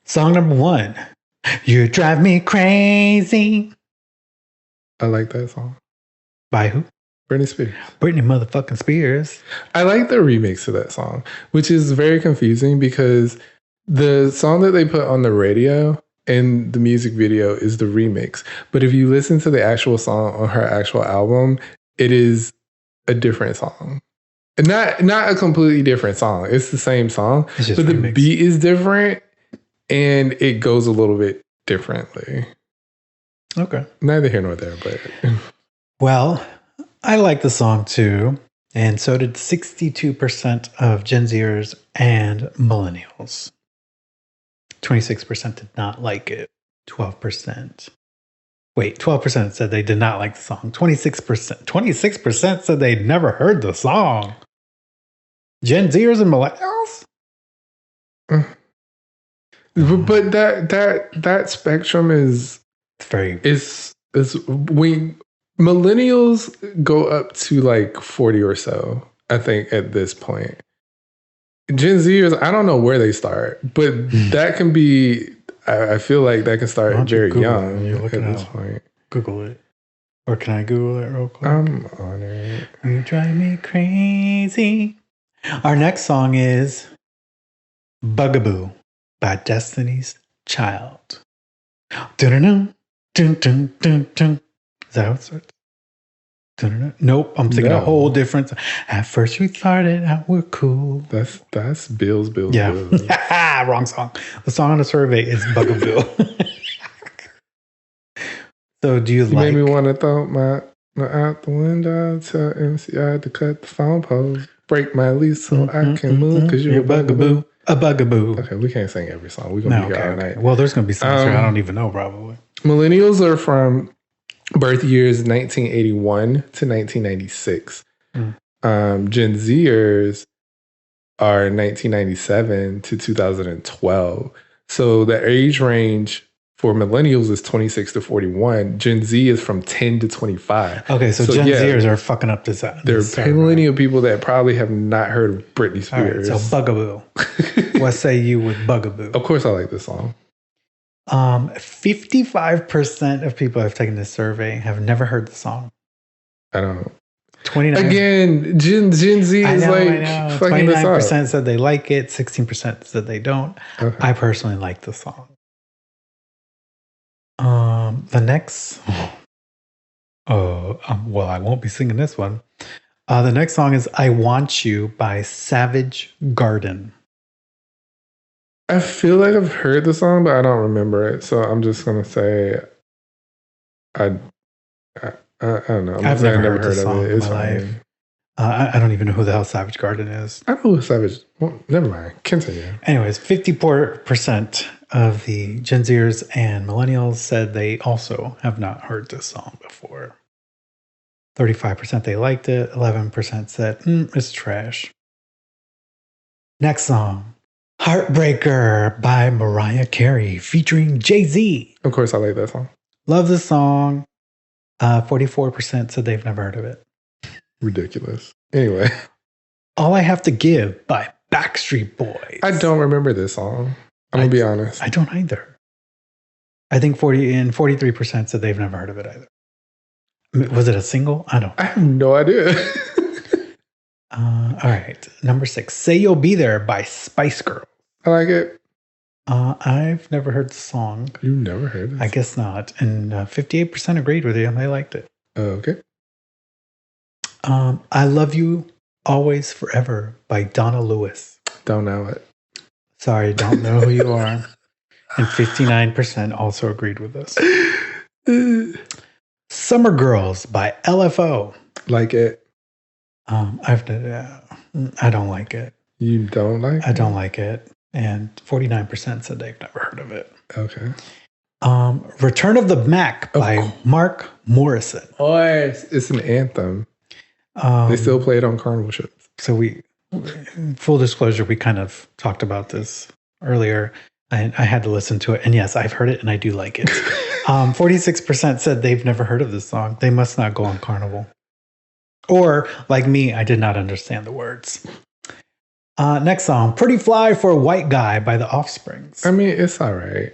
Song number 1. You drive me crazy. I like that song. By who? Britney Spears. Britney motherfucking Spears. I like the remix of that song, which is very confusing because the song that they put on the radio and the music video is the remix. But if you listen to the actual song on her actual album, it is a different song. Not a completely different song. It's the same song, but the beat is different and it goes a little bit differently. Okay. Neither here nor there, but... Well, I like the song too, and so did 62% of Gen Zers and Millennials. 26% did not like it. 12%. Wait, 12% said they did not like the song. 26% said they'd never heard the song. Gen Zers and Millennials? But that spectrum is very is we millennials go up to like 40 or so, I think, at this point. Gen Zers, I don't know where they start, but that can be, I feel like that can start very young at this point. Google it. Or can I Google it real quick? I'm on it. You drive me crazy. Our next song is Bugaboo by Destiny's Child. Dun-dun-dun, dun-dun-dun-dun. Is that how it starts? Nope, I'm thinking a whole different. At first we started out, we're cool. That's Bills. Yeah. Bills. Wrong song. The song on the survey is Bugaboo. So do you like... made me want to throw my out the window, tell MCI to cut the phone poles, break my lease so I can move because you're a bugaboo. A bugaboo. Okay, we can't sing every song. We're going to be here all night. Well, there's going to be songs here I don't even know probably. Millennials are from birth years 1981 to 1996. Gen Zers are 1997 to 2012. So the age range for millennials is 26 to 41. Gen Z is from 10 to 25. Okay, so Gen Zers are fucking up this. There are plenty of people that probably have not heard of Britney Spears. All right, so Bugaboo. What say you with Bugaboo? Of course I like this song. 55% of people I've taken this survey have never heard the song. I don't. 29. Again, Gen Z is like fucking this up. 29% said they like it. 16% said they don't. Okay. I personally like the song. The next. Well, I won't be singing this one. The next song is "I Want You" by Savage Garden. I feel like I've heard the song, but I don't remember it. So I'm just gonna say, I don't know. I've never heard the song in my life. I don't even know who the hell Savage Garden is. I know who Savage. Well, never mind. Continue. Anyways, 54% of the Gen Zers and Millennials said they also have not heard this song before. 35% they liked it. 11% said it's trash. Next song. Heartbreaker by Mariah Carey featuring Jay-Z. Of course, I like that song. Love the song. 44% said they've never heard of it. Ridiculous. Anyway. All I Have to Give by Backstreet Boys. I don't remember this song. I'm going to be honest. I don't either. I think 43% said they've never heard of it either. Was it a single? I don't. I have no idea. All right. Number 6. Say You'll Be There by Spice Girls. I like it. I've never heard the song. You've never heard it? I guess not. And 58% agreed with you. They liked it. Okay. I Love You Always Forever by Donna Lewis. Don't know it. Sorry, don't know who you are. And 59% also agreed with us. Summer Girls by LFO. Like it. I don't like it. You don't like it? I don't like it. And 49% said they've never heard of it. Okay. Return of the Mac by Mark Morrison. Oh, it's an anthem. They still play it on carnival ships. So full disclosure, we kind of talked about this earlier. I had to listen to it. And yes, I've heard it and I do like it. 46% said they've never heard of this song. They must not go on carnival. Or, like me, I did not understand the words. Next song, Pretty Fly for a White Guy by The Offsprings. I mean, it's all right.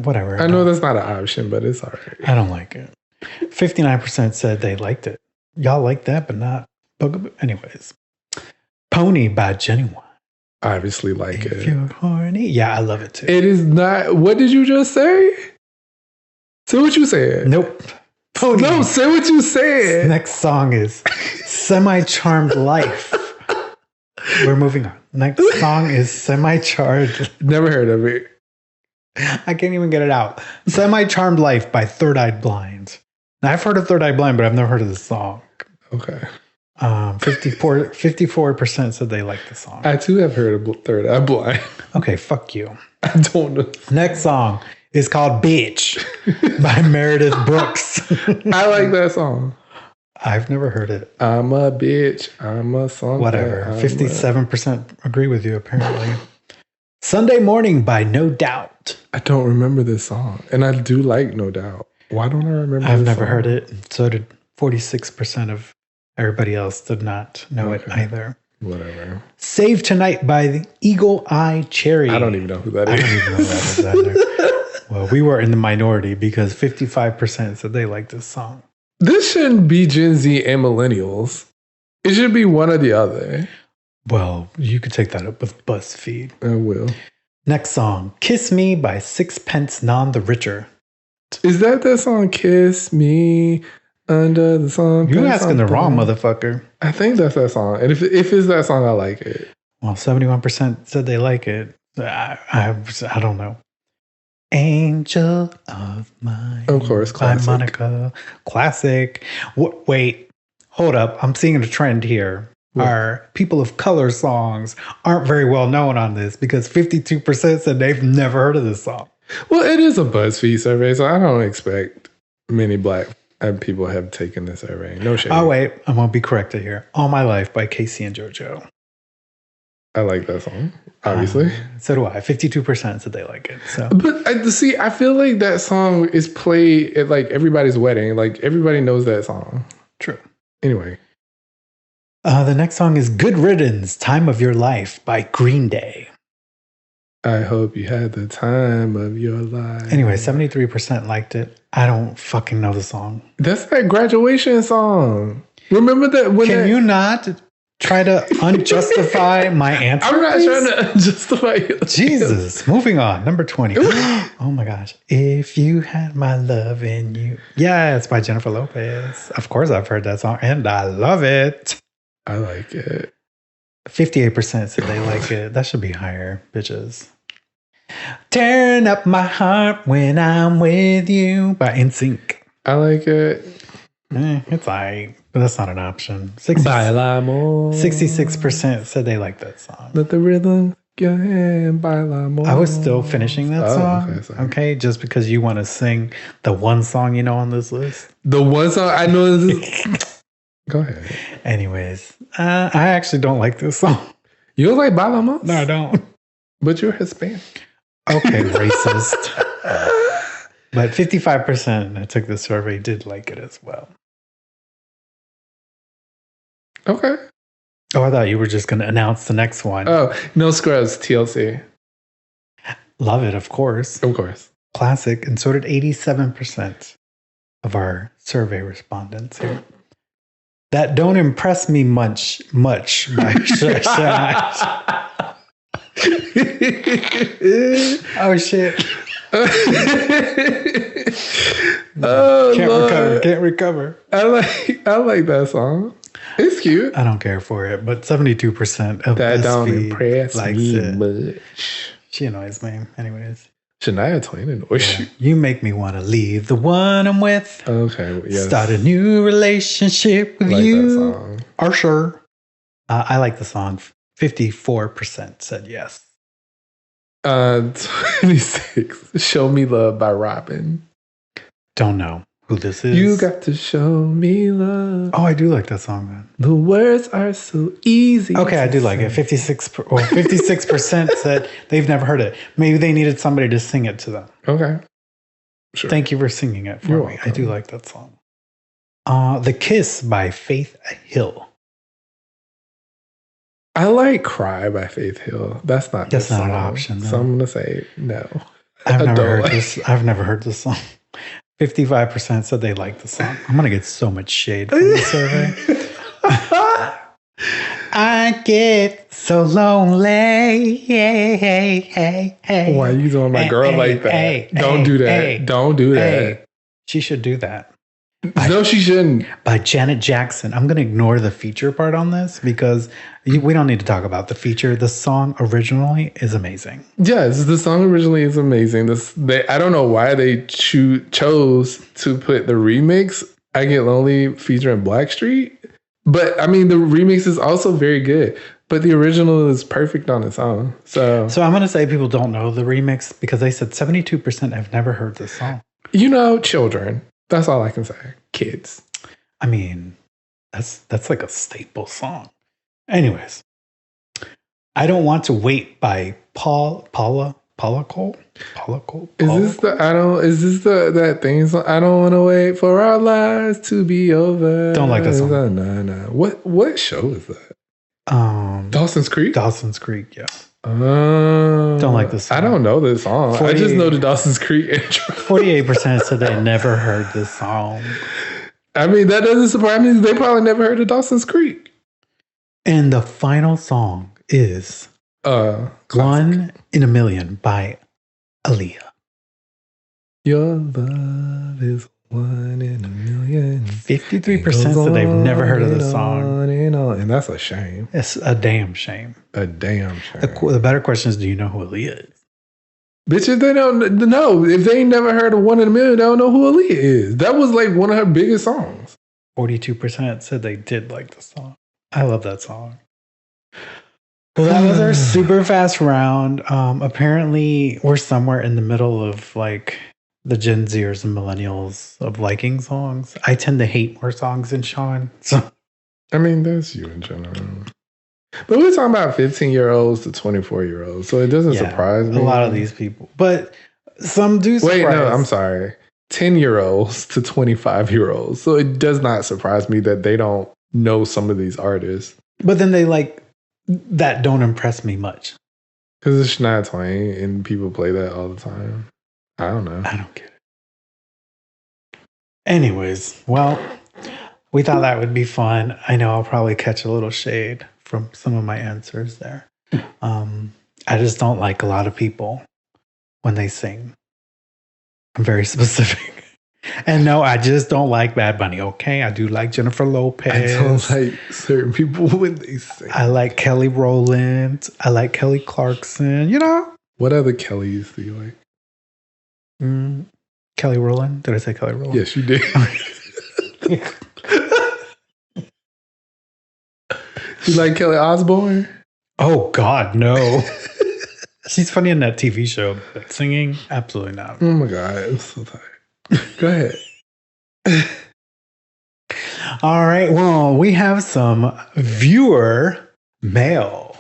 Whatever. I know that's not an option, but it's all right. I don't like it. 59% said they liked it. Y'all like that, but not Bugaboo. Anyways. Pony by Genuine. Obviously like If it. you're horny. Yeah, I love it too. It is not. What did you just say? Say what you said. Nope. Pony. No, say what you said. Next song is Semi-Charmed Life. We're moving on. Next song is Semi-Charmed. Never heard of it. I can't even get it out. Semi-Charmed Life by Third Eye Blind. Now, I've heard of Third Eye Blind, but I've never heard of the song. Okay. 54% said they like the song. I too have heard of Third Eye Blind. Okay, fuck you. I don't know. Next song is called Bitch by Meredith Brooks. I like that song. I've never heard it. I'm a bitch. I'm a something. Whatever. 57% agree with you, apparently. Sunday Morning by No Doubt. I don't remember this song. And I do like No Doubt. Why don't I remember I've this never song? heard it. So did 46% of everybody else did not know it either. Whatever. Save Tonight by the Eagle Eye Cherry. I don't even know who that I is. don't even know who that is either. Well, we were in the minority because 55% said they like this song. This shouldn't be Gen Z and millennials. It should be one or the other. Well, you could take that up with BuzzFeed. I will. Next song, Kiss Me by Sixpence None the Richer. Is that song Kiss Me Under the Sun? You're asking the wrong motherfucker. I think that's that song. And if it's that song, I like it. Well, 71% said they like it. I don't know. Angel of Mine. Of course, classic. By Monica. Classic. Wait, hold up. I'm seeing a trend here. What? Our people of color songs aren't very well known on this because 52% said they've never heard of this song. Well, it is a BuzzFeed survey, so I don't expect many black people have taken the survey. No shade. Oh, wait. I'm going to be corrected here. All My Life by Casey and JoJo. I like that song, obviously. So do I. 52% said they like it. So, But see, I feel like that song is played at like everybody's wedding. Like everybody knows that song. true. Anyway. The next song is Good Riddance, Time of Your Life by Green Day. I hope you had the time of your life. Anyway, 73% liked it. I don't fucking know the song. That's that graduation song. Remember that when Can you not try to unjustify my answer? I'm not please? trying to justify it. Jesus. Moving on. Number 20. Oh my gosh. If you had my love in you. Yeah, it's by Jennifer Lopez. Of course I've heard that song and I love it. I like it. 58% said they like it. That should be higher, bitches. Tearing up my heart when I'm with you by NSYNC. I like it. It's alright, but that's not an option. 66% said they like that song. Let the rhythm go ahead, baila more. I was still finishing that song. Okay, sorry. Okay, just because you want to sing the one song you know on this list. The one song I know is Go ahead. Anyways, I actually don't like this song. You don't like Baila More? No, I don't. But you're Hispanic. Okay, racist. But 55% that took the survey did like it as well. Okay. Oh, I thought you were just going to announce the next one. Oh, No Scrubs, TLC. Love it, of course. Of course. Classic. And so did 87%. of our survey respondents here. That don't impress me much by Shania. Oh shit. Oh, can't recover. I like that song. It's cute. I don't care for it, but 72% of that don't BuzzFeed impress likes me it. much. She annoys me. Anyways. Shania Twain annoys you. You make me want to leave the one I'm with. Okay, well, yes. Start a new relationship with you. That song. Usher. I like the song. 54% said yes. 26. Show Me Love by Robin. Don't know who this is. You got to show me love. Oh, I do like that song, man. The words are so easy. Okay, I do like it. 56% said they've never heard it. Maybe they needed somebody to sing it to them. Okay. Sure. Thank you for singing it for You're me. welcome. I do like that song. The Kiss by Faith Hill. I like Cry by Faith Hill. That's not an option. No. So I'm going to say no. I've never heard this song. 55% said they like the song. I'm going to get so much shade from the survey. I get so lonely. Why are you doing my girl like that? Don't do that. Don't do that. She should do that. No, she shouldn't. By Janet Jackson. I'm going to ignore the feature part on this because we don't need to talk about the feature. The song originally is amazing. Yes, the song originally is amazing. I don't know why they chose to put the remix, I Get Lonely, featuring Blackstreet. But, I mean, the remix is also very good. But the original is perfect on its own. So I'm going to say people don't know the remix because they said 72% have never heard this song. You know, children. That's all I can say. Kids. I mean, that's like a staple song. Anyways, I Don't Want to Wait by Paula Cole. Is this that thing? I don't want to wait for our lives to be over. Don't like that song. No. What show is that? Dawson's Creek. Dawson's Creek, yeah. Don't like this song. I don't know this song. I just know the Dawson's Creek intro. 48% said they never heard this song. I mean, that doesn't surprise me. They probably never heard of Dawson's Creek. And the final song is One in a Million by Aaliyah. Your love is 1 in a million. 53% said they've never heard of this song. And that's a shame. It's a damn shame. A damn shame. The better question is, do you know who Aaliyah is? Bitches, they don't know. If they ain't never heard of 1 in a million, they don't know who Aaliyah is. That was like one of her biggest songs. 42% said they did like the song. I love that song. Well, that was our super fast round. Apparently, we're somewhere in the middle of like the Gen Zers and millennials of liking songs. I tend to hate more songs than Shawn. So, I mean, that's you in general. But we're talking about 15-year-olds to 24-year-olds, so it doesn't surprise me. A lot of these people. But some do surprise. Wait, no, I'm sorry. 10-year-olds to 25-year-olds. So it does not surprise me that they don't know some of these artists. But then they like, that don't impress me much. Because it's Shania Twain and people play that all the time. I don't know. I don't get it. Anyways, well, we thought that would be fun. I know I'll probably catch a little shade from some of my answers there. I just don't like a lot of people when they sing. I'm very specific. And no, I just don't like Bad Bunny, okay? I do like Jennifer Lopez. I don't like certain people when they sing. I like Kelly Rowland. I like Kelly Clarkson, you know? What other Kellys do you like? Kelly Rowland? Did I say Kelly Rowland? Yes, you did. You like Kelly Osbourne? Oh, God, no. She's funny in that TV show, but singing, absolutely not. Oh, my God. I'm so tired. Go ahead. All right. Well, we have some viewer mail.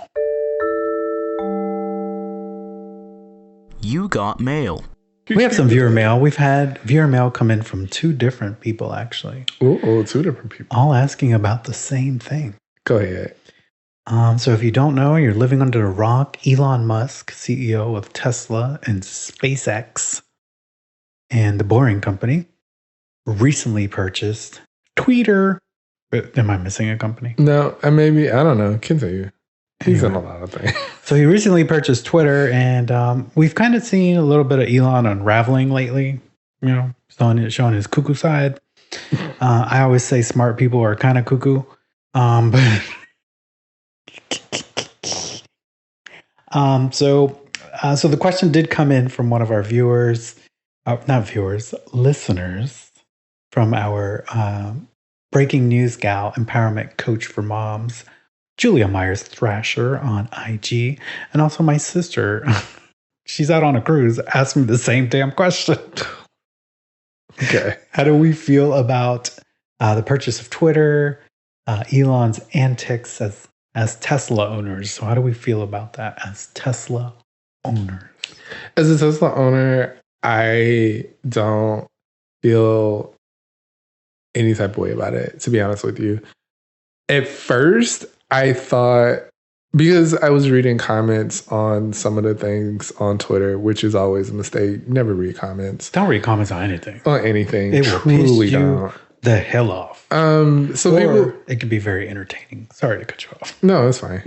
You got mail. We have some viewer mail. We've had viewer mail come in from 2 different people, actually. Oh, 2 different people. All asking about the same thing. Go ahead. So if you don't know, you're living under a rock. Elon Musk, CEO of Tesla and SpaceX, and the Boring Company, recently purchased Twitter. Am I missing a company? No, I don't know. Continue. He's Anyway. in a lot of things. So he recently purchased Twitter, and we've kind of seen a little bit of Elon unraveling lately, showing his cuckoo side. I always say smart people are kind of cuckoo. But so the question did come in from one of our listeners from our breaking news gal, empowerment coach for moms, Julia Myers Thrasher on IG, and also my sister. She's out on a cruise, asked me the same damn question. Okay. How do we feel about the purchase of Twitter, Elon's antics as Tesla owners? So how do we feel about that as Tesla owners? As a Tesla owner, I don't feel any type of way about it, to be honest with you. At first, I thought, because I was reading comments on some of the things on Twitter, which is always a mistake. Never read comments. Don't read comments on anything. On anything. It will Truly piss you don't. the hell off. It can be very entertaining. Sorry to cut you off. No, it's fine.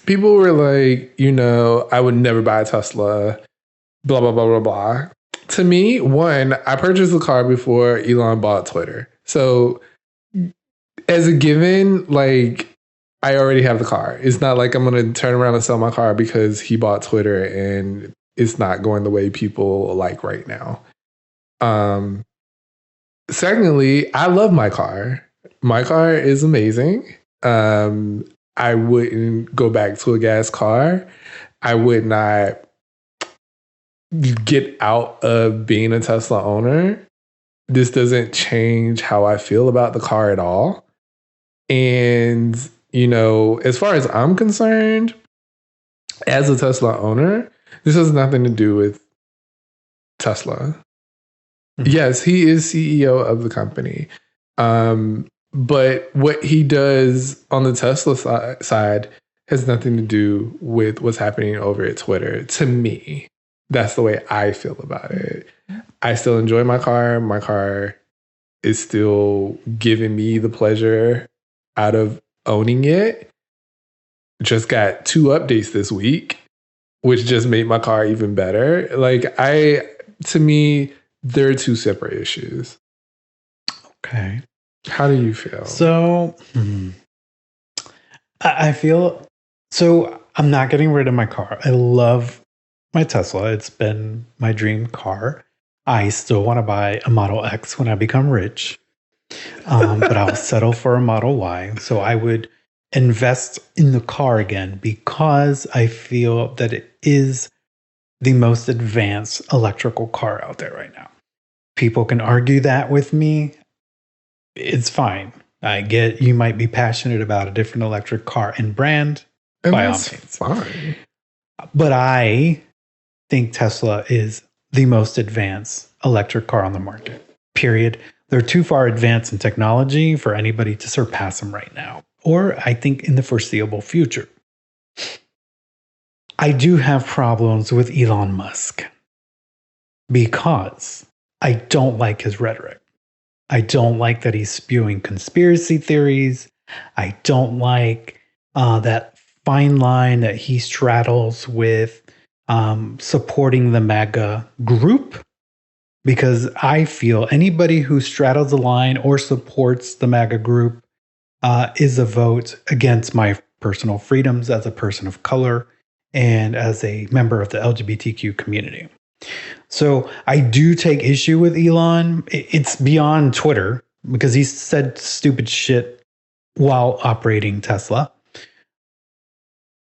People were like, I would never buy a Tesla, blah, blah, blah, blah, blah. To me, one, I purchased a car before Elon bought Twitter. So as a given, I already have the car. It's not like I'm going to turn around and sell my car because he bought Twitter and it's not going the way people like right now. Secondly, I love my car. My car is amazing. I wouldn't go back to a gas car. I would not get out of being a Tesla owner. This doesn't change how I feel about the car at all. And, as far as I'm concerned, as a Tesla owner, this has nothing to do with Tesla. Mm-hmm. Yes, he is CEO of the company. But what he does on the Tesla side has nothing to do with what's happening over at Twitter. To me, that's the way I feel about it. I still enjoy my car. My car is still giving me the pleasure out of owning it. Just got 2 updates this week, which just made my car even better. To me, they're 2 separate issues. Okay. How do you feel? So, I feel, so I'm not getting rid of my car. I love my Tesla. It's been my dream car. I still want to buy a Model X when I become rich. But I'll settle for a Model Y. So I would invest in the car again because I feel that it is the most advanced electrical car out there right now. People can argue that with me. It's fine. I get you might be passionate about a different electric car and brand. And by all that's means. Fine. But I think Tesla is the most advanced electric car on the market. Period. They're too far advanced in technology for anybody to surpass them right now, or I think in the foreseeable future. I do have problems with Elon Musk because I don't like his rhetoric. I don't like that he's spewing conspiracy theories. I don't like that fine line that he straddles with supporting the MAGA group. Because I feel anybody who straddles the line or supports the MAGA group is a vote against my personal freedoms as a person of color and as a member of the LGBTQ community. So I do take issue with Elon. It's beyond Twitter because he said stupid shit while operating Tesla.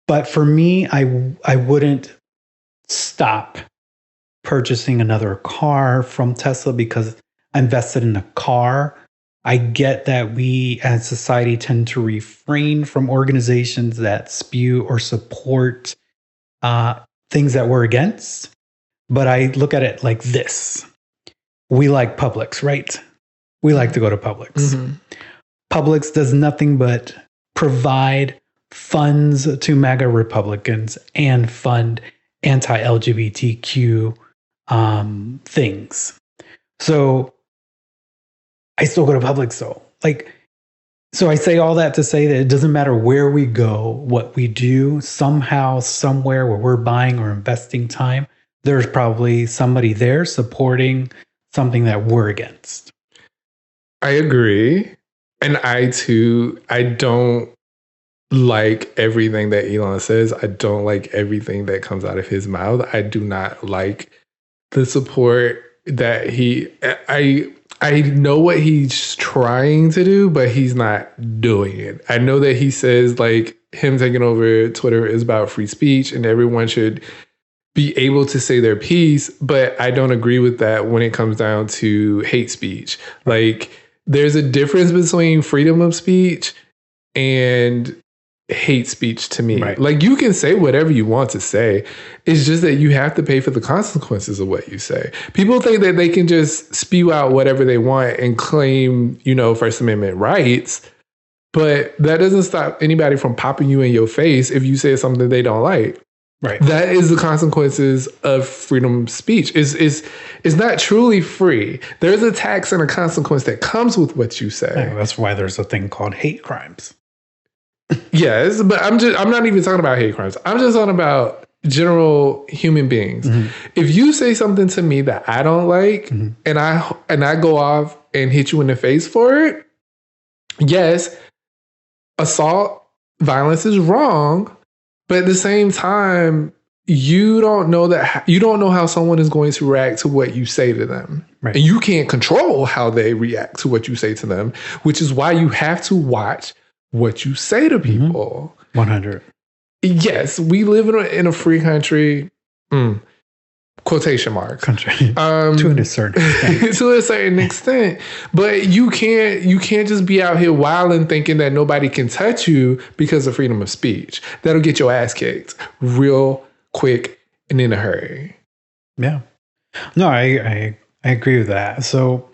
But for me, I wouldn't stop purchasing another car from Tesla because I invested in a car. I get that we as society tend to refrain from organizations that spew or support things that we're against. But I look at it like this. We like Publix, right? We like to go to Publix. Mm-hmm. Publix does nothing but provide funds to MAGA Republicans and fund anti-LGBTQ things. So I still go to Publix though. Like, so I say all that to say that it doesn't matter where we go, what we do, somehow, somewhere where we're buying or investing time, there's probably somebody there supporting something that we're against. I agree. And I don't like everything that Elon says. I don't like everything that comes out of his mouth. I do not like the support that I know what he's trying to do, but he's not doing it. I know that he says like him taking over Twitter is about free speech and everyone should be able to say their piece, but I don't agree with that when it comes down to hate speech. Like there's a difference between freedom of speech and hate speech to me. Right. Like you can say whatever you want to say. It's just that you have to pay for the consequences of what you say. People think that they can just spew out whatever they want and claim, First Amendment rights, but that doesn't stop anybody from popping you in your face if you say something they don't like. Right. That is the consequences of freedom of speech. Is not truly free. There's a tax and a consequence that comes with what you say. Yeah, that's why there's a thing called hate crimes. Yes, but I'm not even talking about hate crimes. I'm just talking about general human beings. Mm-hmm. If you say something to me that I don't like, mm-hmm. and I go off and hit you in the face for it, yes, assault, violence is wrong. But at the same time, you don't know how someone is going to react to what you say to them. Right. And you can't control how they react to what you say to them, which is why you have to watch what you say to people. 100. Yes, we live in a free country. Quotation marks. Country. To a certain extent. To a certain extent. But you can't just be out here wilding thinking that nobody can touch you because of freedom of speech. That'll get your ass kicked real quick and in a hurry. Yeah. No, I agree with that. So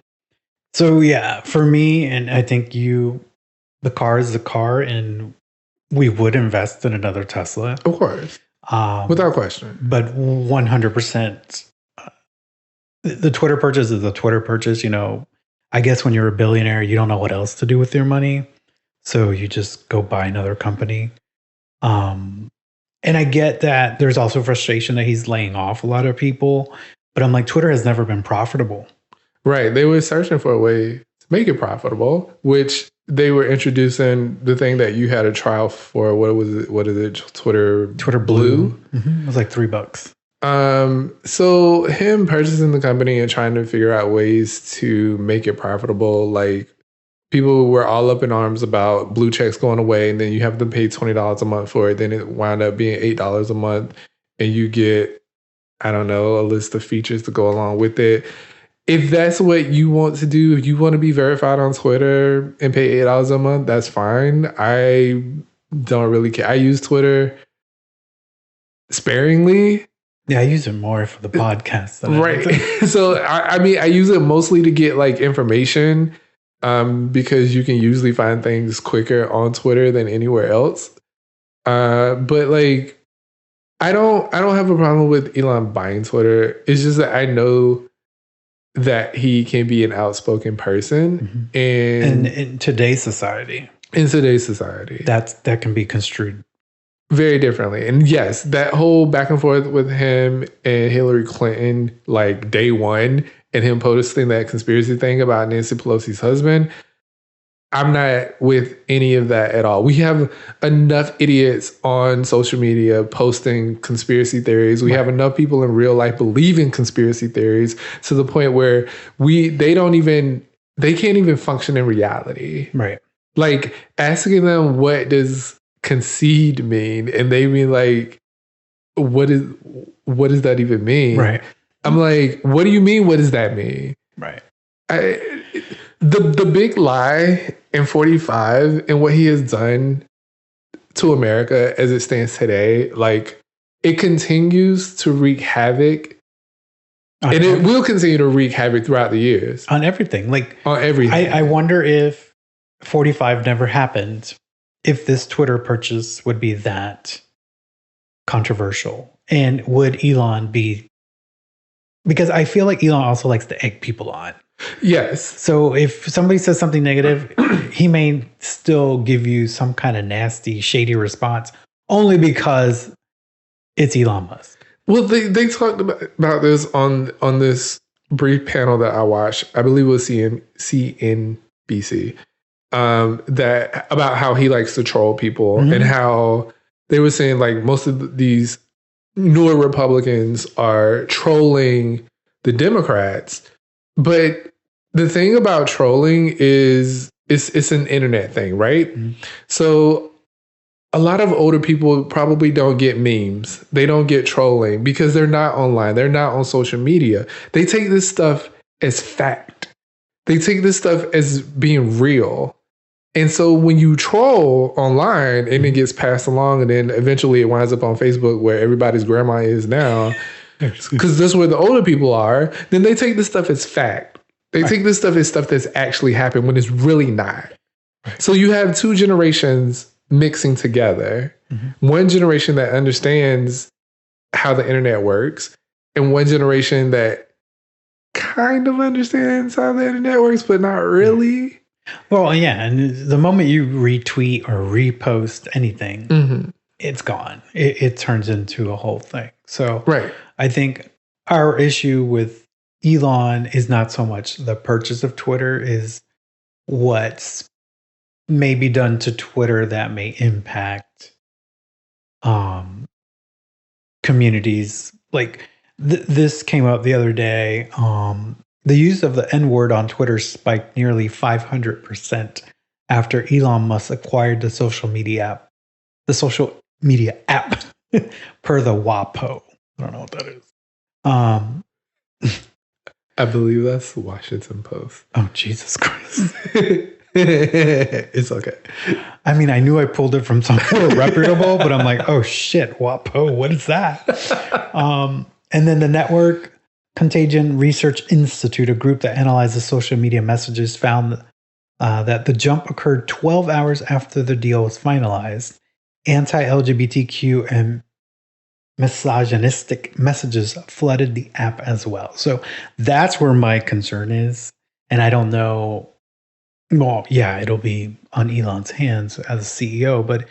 yeah, for me, and I think the car is the car, and we would invest in another Tesla. Of course. Without question. But 100%, the Twitter purchase is a Twitter purchase. I guess when you're a billionaire, you don't know what else to do with your money. So you just go buy another company. And I get that there's also frustration that he's laying off a lot of people. But I'm like, Twitter has never been profitable. Right. They were searching for a way to make it profitable, which they were introducing the thing that you had a trial for. What was it? What is it? Twitter Blue. Mm-hmm. It was like $3. So him purchasing the company and trying to figure out ways to make it profitable, like people were all up in arms about blue checks going away, and then you have to pay $20 a month for it. Then it wound up being $8 a month, and you get, I don't know, a list of features to go along with it. If that's what you want to do, if you want to be verified on Twitter and pay $8 a month, that's fine. I don't really care. I use Twitter sparingly. Yeah, I use it more for the podcast. Right. So, I mean, I use it mostly to get like information because you can usually find things quicker on Twitter than anywhere else. But like, I don't have a problem with Elon buying Twitter. It's just that I know that he can be an outspoken person, and in today's society, that can be construed very differently. And yes, that whole back and forth with him and Hillary Clinton, like day one, and him posting that conspiracy thing about Nancy Pelosi's husband, I'm not with any of that at all. We have enough idiots on social media posting conspiracy theories. We have enough people in real life believing conspiracy theories to the point where they can't even function in reality. Right. Like asking them, what does concede mean? And they mean like, what does that even mean? Right. I'm like, what do you mean? What does that mean? Right. The big lie in 45 and what he has done to America as it stands today, like it continues to wreak havoc. And it will continue to wreak havoc throughout the years. On everything. On everything. I wonder if 45 never happened, if this Twitter purchase would be that controversial. And would Elon be... Because I feel like Elon also likes to egg people on. Yes. So if somebody says something negative, he may still give you some kind of nasty, shady response only because it's Elon Musk. Well, they talked about this on this brief panel that I watched. I believe it was CNBC. That about how he likes to troll people and how they were saying like most of these newer Republicans are trolling the Democrats. But the thing about trolling is it's an internet thing, right? So a lot of older people probably don't get memes. They don't get trolling because they're not online. They're not on social media. They take this stuff as fact. They take this stuff as being real. And so when you troll online and it gets passed along and then eventually it winds up on Facebook where everybody's grandma is now, because that's where the older people are, then they take this stuff as fact. They take this stuff as stuff that's actually happened when it's really not. So you have two generations mixing together. One generation that understands how the internet works and one generation that kind of understands how the internet works, but not really. Well, yeah. And the moment you retweet or repost anything, it's gone. It turns into a whole thing. So I think our issue with Elon is not so much the purchase of Twitter, is what's may be done to Twitter that may impact communities. Like this came up the other day. The use of the N-word on Twitter spiked nearly 500% after Elon Musk acquired the social media app. The social media app, per the WAPO. I don't know what that is. I believe that's the Washington Post. Oh, Jesus Christ. It's okay. I mean, I knew I pulled it from somewhere reputable, but I'm like, oh shit, WAPO, what is that? And then the Network Contagion Research Institute, a group that analyzes social media messages, found that the jump occurred 12 hours after the deal was finalized. Anti-LGBTQ and misogynistic messages flooded the app as well. So that's where my concern is. And I don't know. Well, yeah, it'll be on Elon's hands as CEO, but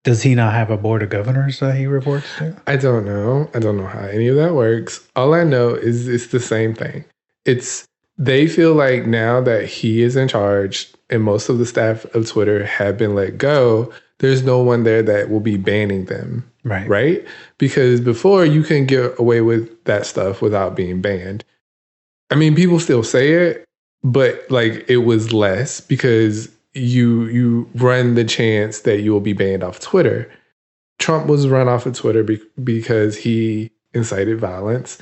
does he not have a board of governors that he reports to? I don't know. I don't know how any of that works. All I know is it's the same thing. They feel like now that he is in charge and most of the staff of Twitter have been let go, there's no one there that will be banning them. Right? Because before you can get away with that stuff without being banned. I mean, people still say it, but like it was less because you run the chance that you will be banned off Twitter. Trump was run off of Twitter because he incited violence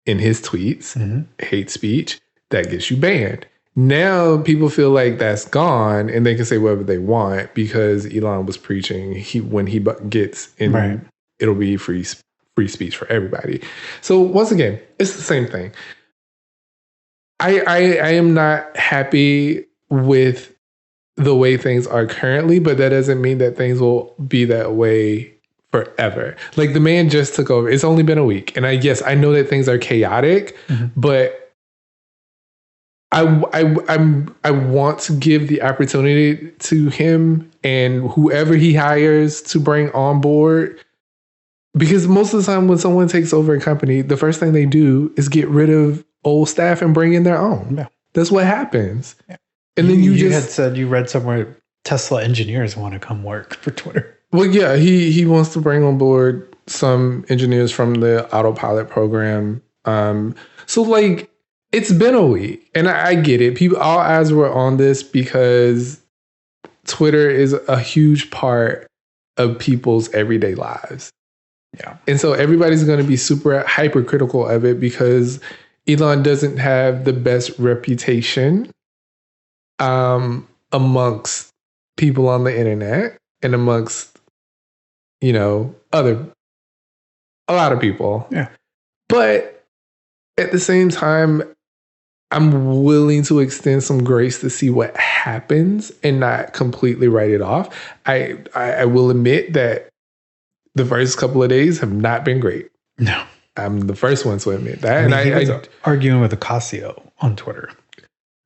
in his tweets, hate speech, that gets you banned. Now people feel like that's gone and they can say whatever they want because Elon was preaching when he gets in, it'll be free speech for everybody. So once again, it's the same thing. I am not happy with the way things are currently, but that doesn't mean that things will be that way forever. Like the man just took over. It's only been a week. And I know that things are chaotic, but I want to give the opportunity to him and whoever he hires to bring on board. Because most of the time when someone takes over a company, the first thing they do is get rid of old staff and bring in their own. Yeah. That's what happens. Yeah. And then you had said you read somewhere Tesla engineers want to come work for Twitter. Well, yeah, he wants to bring on board some engineers from the autopilot program. So like it's been a week, and I get it. All eyes were on this because Twitter is a huge part of people's everyday lives. Yeah, and so everybody's going to be super hypercritical of it because Elon doesn't have the best reputation amongst people on the internet and amongst, a lot of people. Yeah. But at the same time, I'm willing to extend some grace to see what happens and not completely write it off. I will admit that the first couple of days have not been great. No. I'm the first one to admit that. He was arguing with Ocasio on Twitter.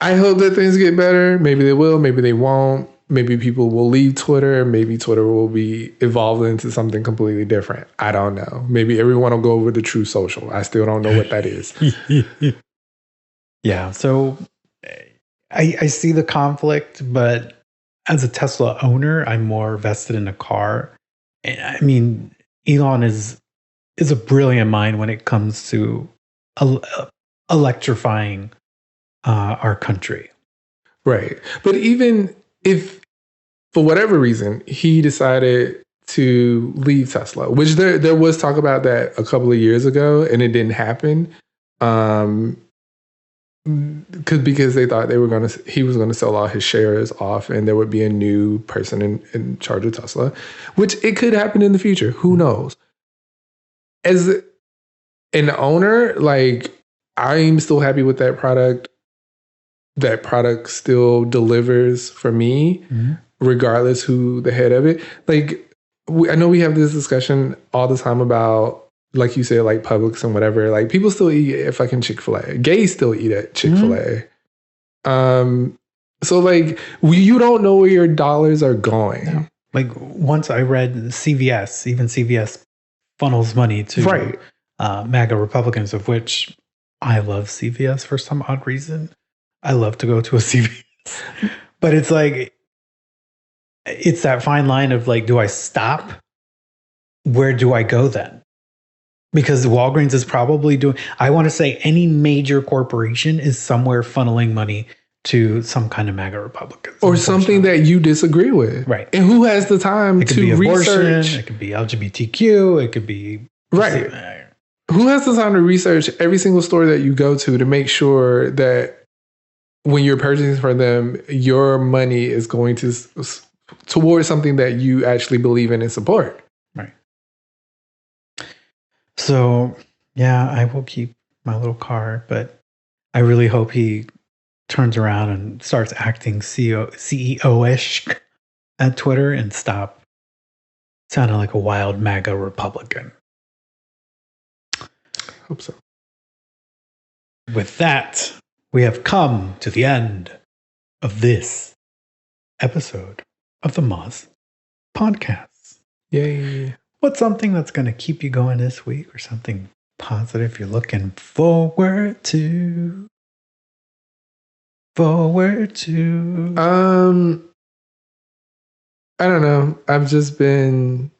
I hope that things get better. Maybe they will, maybe they won't. Maybe people will leave Twitter. Maybe Twitter will be evolved into something completely different. I don't know. Maybe everyone will go over to True Social. I still don't know what that is. Yeah. So I see the conflict, but as a Tesla owner, I'm more vested in the car. And I mean, Elon is a brilliant mind when it comes to electrifying our country. Right. But even if, for whatever reason, he decided to leave Tesla, which there was talk about that a couple of years ago, and it didn't happen, because they thought he was gonna sell all his shares off, and there would be a new person in charge of Tesla, which it could happen in the future. Who knows? As an owner, like, I'm still happy with that product. That product still delivers for me. Mm-hmm. Regardless who the head of it. Like, I know we have this discussion all the time about, like you said, like Publix and whatever. Like, people still eat at fucking Chick-fil-A. Gays still eat at Chick-fil-A. Mm-hmm. So like, you don't know where your dollars are going. No. Like, once I read CVS, even CVS funnels money to MAGA Republicans, of which I love CVS for some odd reason. I love to go to a CVS. But it's like, it's that fine line of like, do I stop? Where do I go then? Because Walgreens is probably doing, I want to say any major corporation is somewhere funneling money to some kind of MAGA Republicans. Or something that you disagree with. Right. And who has the time to be abortion, research? it could be LGBTQ, it could be... Right. Who has the time to research every single store that you go to make sure that when you're purchasing for them, your money is going to towards something that you actually believe in and support. Right. So, yeah, I will keep my little car, but I really hope he turns around and starts acting CEO-ish at Twitter and stop sounding like a wild MAGA Republican. Hope so. With that, we have come to the end of this episode of the Moz Podcast. Yay. What's something that's going to keep you going this week, or something positive you're looking forward to? I don't know. I've just been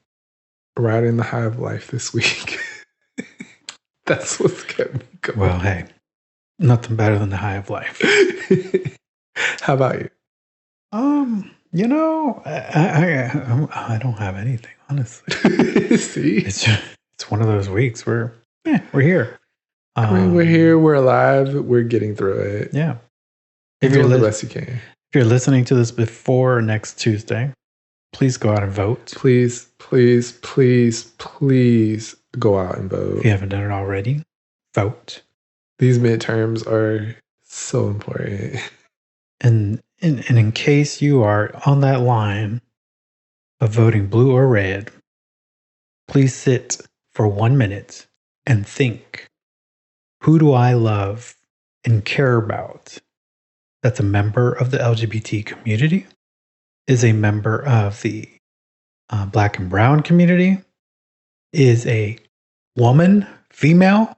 riding the high of life this week. That's what's kept me going. Well, hey, nothing better than the high of life. How about you? You know, I don't have anything, honestly. See, it's one of those weeks where we're here. I mean, we're here, we're alive, we're getting through it. Yeah. If you're the best you can. If you're listening to this before next Tuesday, please go out and vote. Please, please, please, please go out and vote. If you haven't done it already, vote. These midterms are so important. And in case you are on that line of voting blue or red, please sit for 1 minute and think, who do I love and care about that's a member of the LGBT community, is a member of the Black and Brown community, is a woman, female,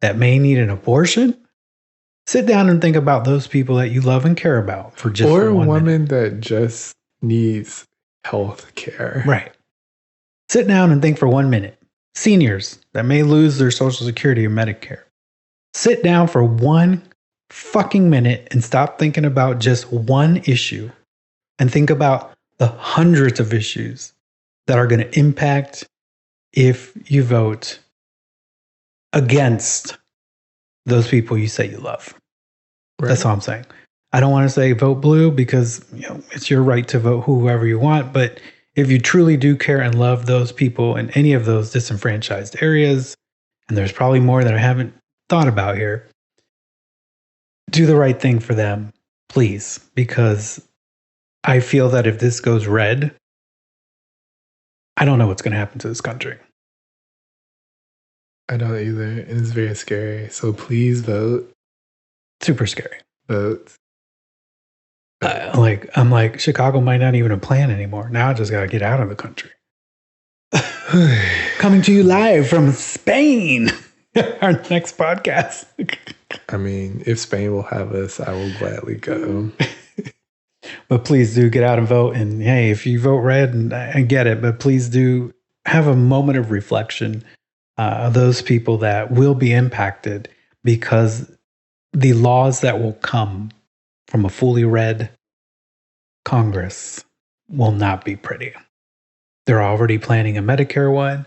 that may need an abortion? Sit down and think about those people that you love and care about for just or 1 a woman minute. that just needs health care. Right. Sit down and think for 1 minute. Seniors that may lose their Social Security or Medicare. Sit down for 1 fucking minute and stop thinking about just one issue and think about the hundreds of issues that are going to impact if you vote against those people you say you love. Right. That's all I'm saying. I don't want to say vote blue because it's your right to vote whoever you want. But if you truly do care and love those people in any of those disenfranchised areas, and there's probably more that I haven't thought about here, do the right thing for them, please. Because I feel that if this goes red, I don't know what's going to happen to this country. I don't either. And it's very scary. So please vote. Super scary. Vote. I'm like, Chicago might not even a plan anymore. Now I just got to get out of the country. Coming to you live from Spain. Our next podcast. I mean, if Spain will have us, I will gladly go. But please do get out and vote. And hey, if you vote red, and I get it, but please do have a moment of reflection of those people that will be impacted, because the laws that will come from a fully red Congress will not be pretty. They're already planning a Medicare one.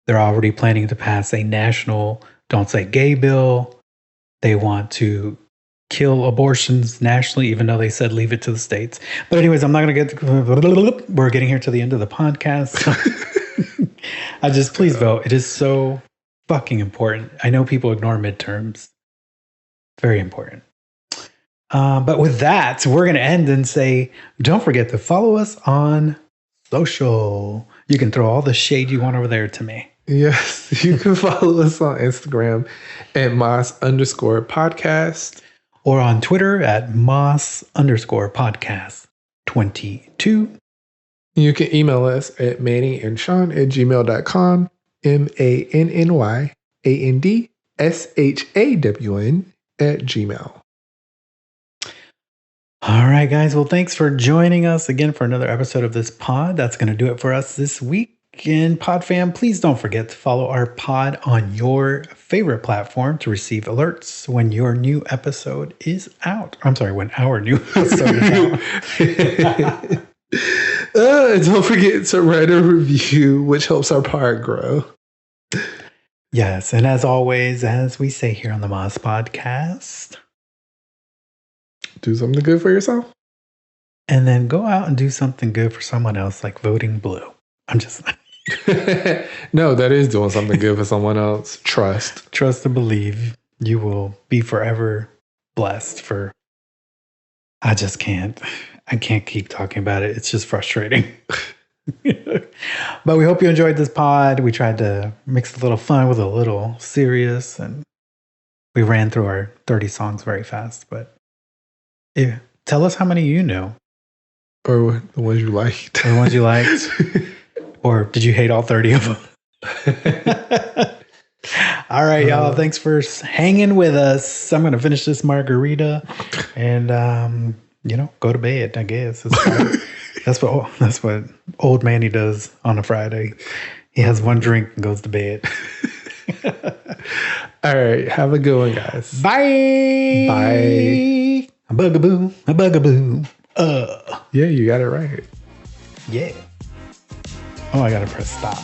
They're already planning to pass a national Don't Say Gay bill. They want to kill abortions nationally, even though they said leave it to the states. But anyways, I'm not going to get... We're getting here to the end of the podcast. I just, please vote. It is so fucking important. I know people ignore midterms. Very important. But with that, we're going to end and say, don't forget to follow us on social. You can throw all the shade you want over there to me. Yes, you can follow us on Instagram at Moss_podcast. Or on Twitter at Moss_podcast 22. You can email us at mannyandsean@gmail.com. MANNYANDSHAWN@gmail. All right, guys. Well, thanks for joining us again for another episode of this pod. That's going to do it for us this week. And PodFam, please don't forget to follow our pod on your favorite platform to receive alerts when your new episode is out. I'm sorry, when our new episode is out. Don't forget to write a review, which helps our pod grow. Yes, and as always, as we say here on the Moss Podcast, do something good for yourself. And then go out and do something good for someone else, like voting blue. I'm just... No, that is doing something good for someone else. Trust and believe. You will be forever blessed for... I just can't. I can't keep talking about it. It's just frustrating. But we hope you enjoyed this pod. We tried to mix a little fun with a little serious, and we ran through our 30 songs very fast. But yeah, tell us how many you know. Or the ones you liked. Or the ones you liked. Or did you hate all 30 of them? All right, y'all. Thanks for hanging with us. I'm going to finish this margarita and, go to bed, I guess. That's what old Manny does on a Friday. He has one drink and goes to bed. All right. Have a good one, guys. Bye. Bye. A bugaboo. A bugaboo. Yeah, you got it right. Yeah. Oh, I got to press stop.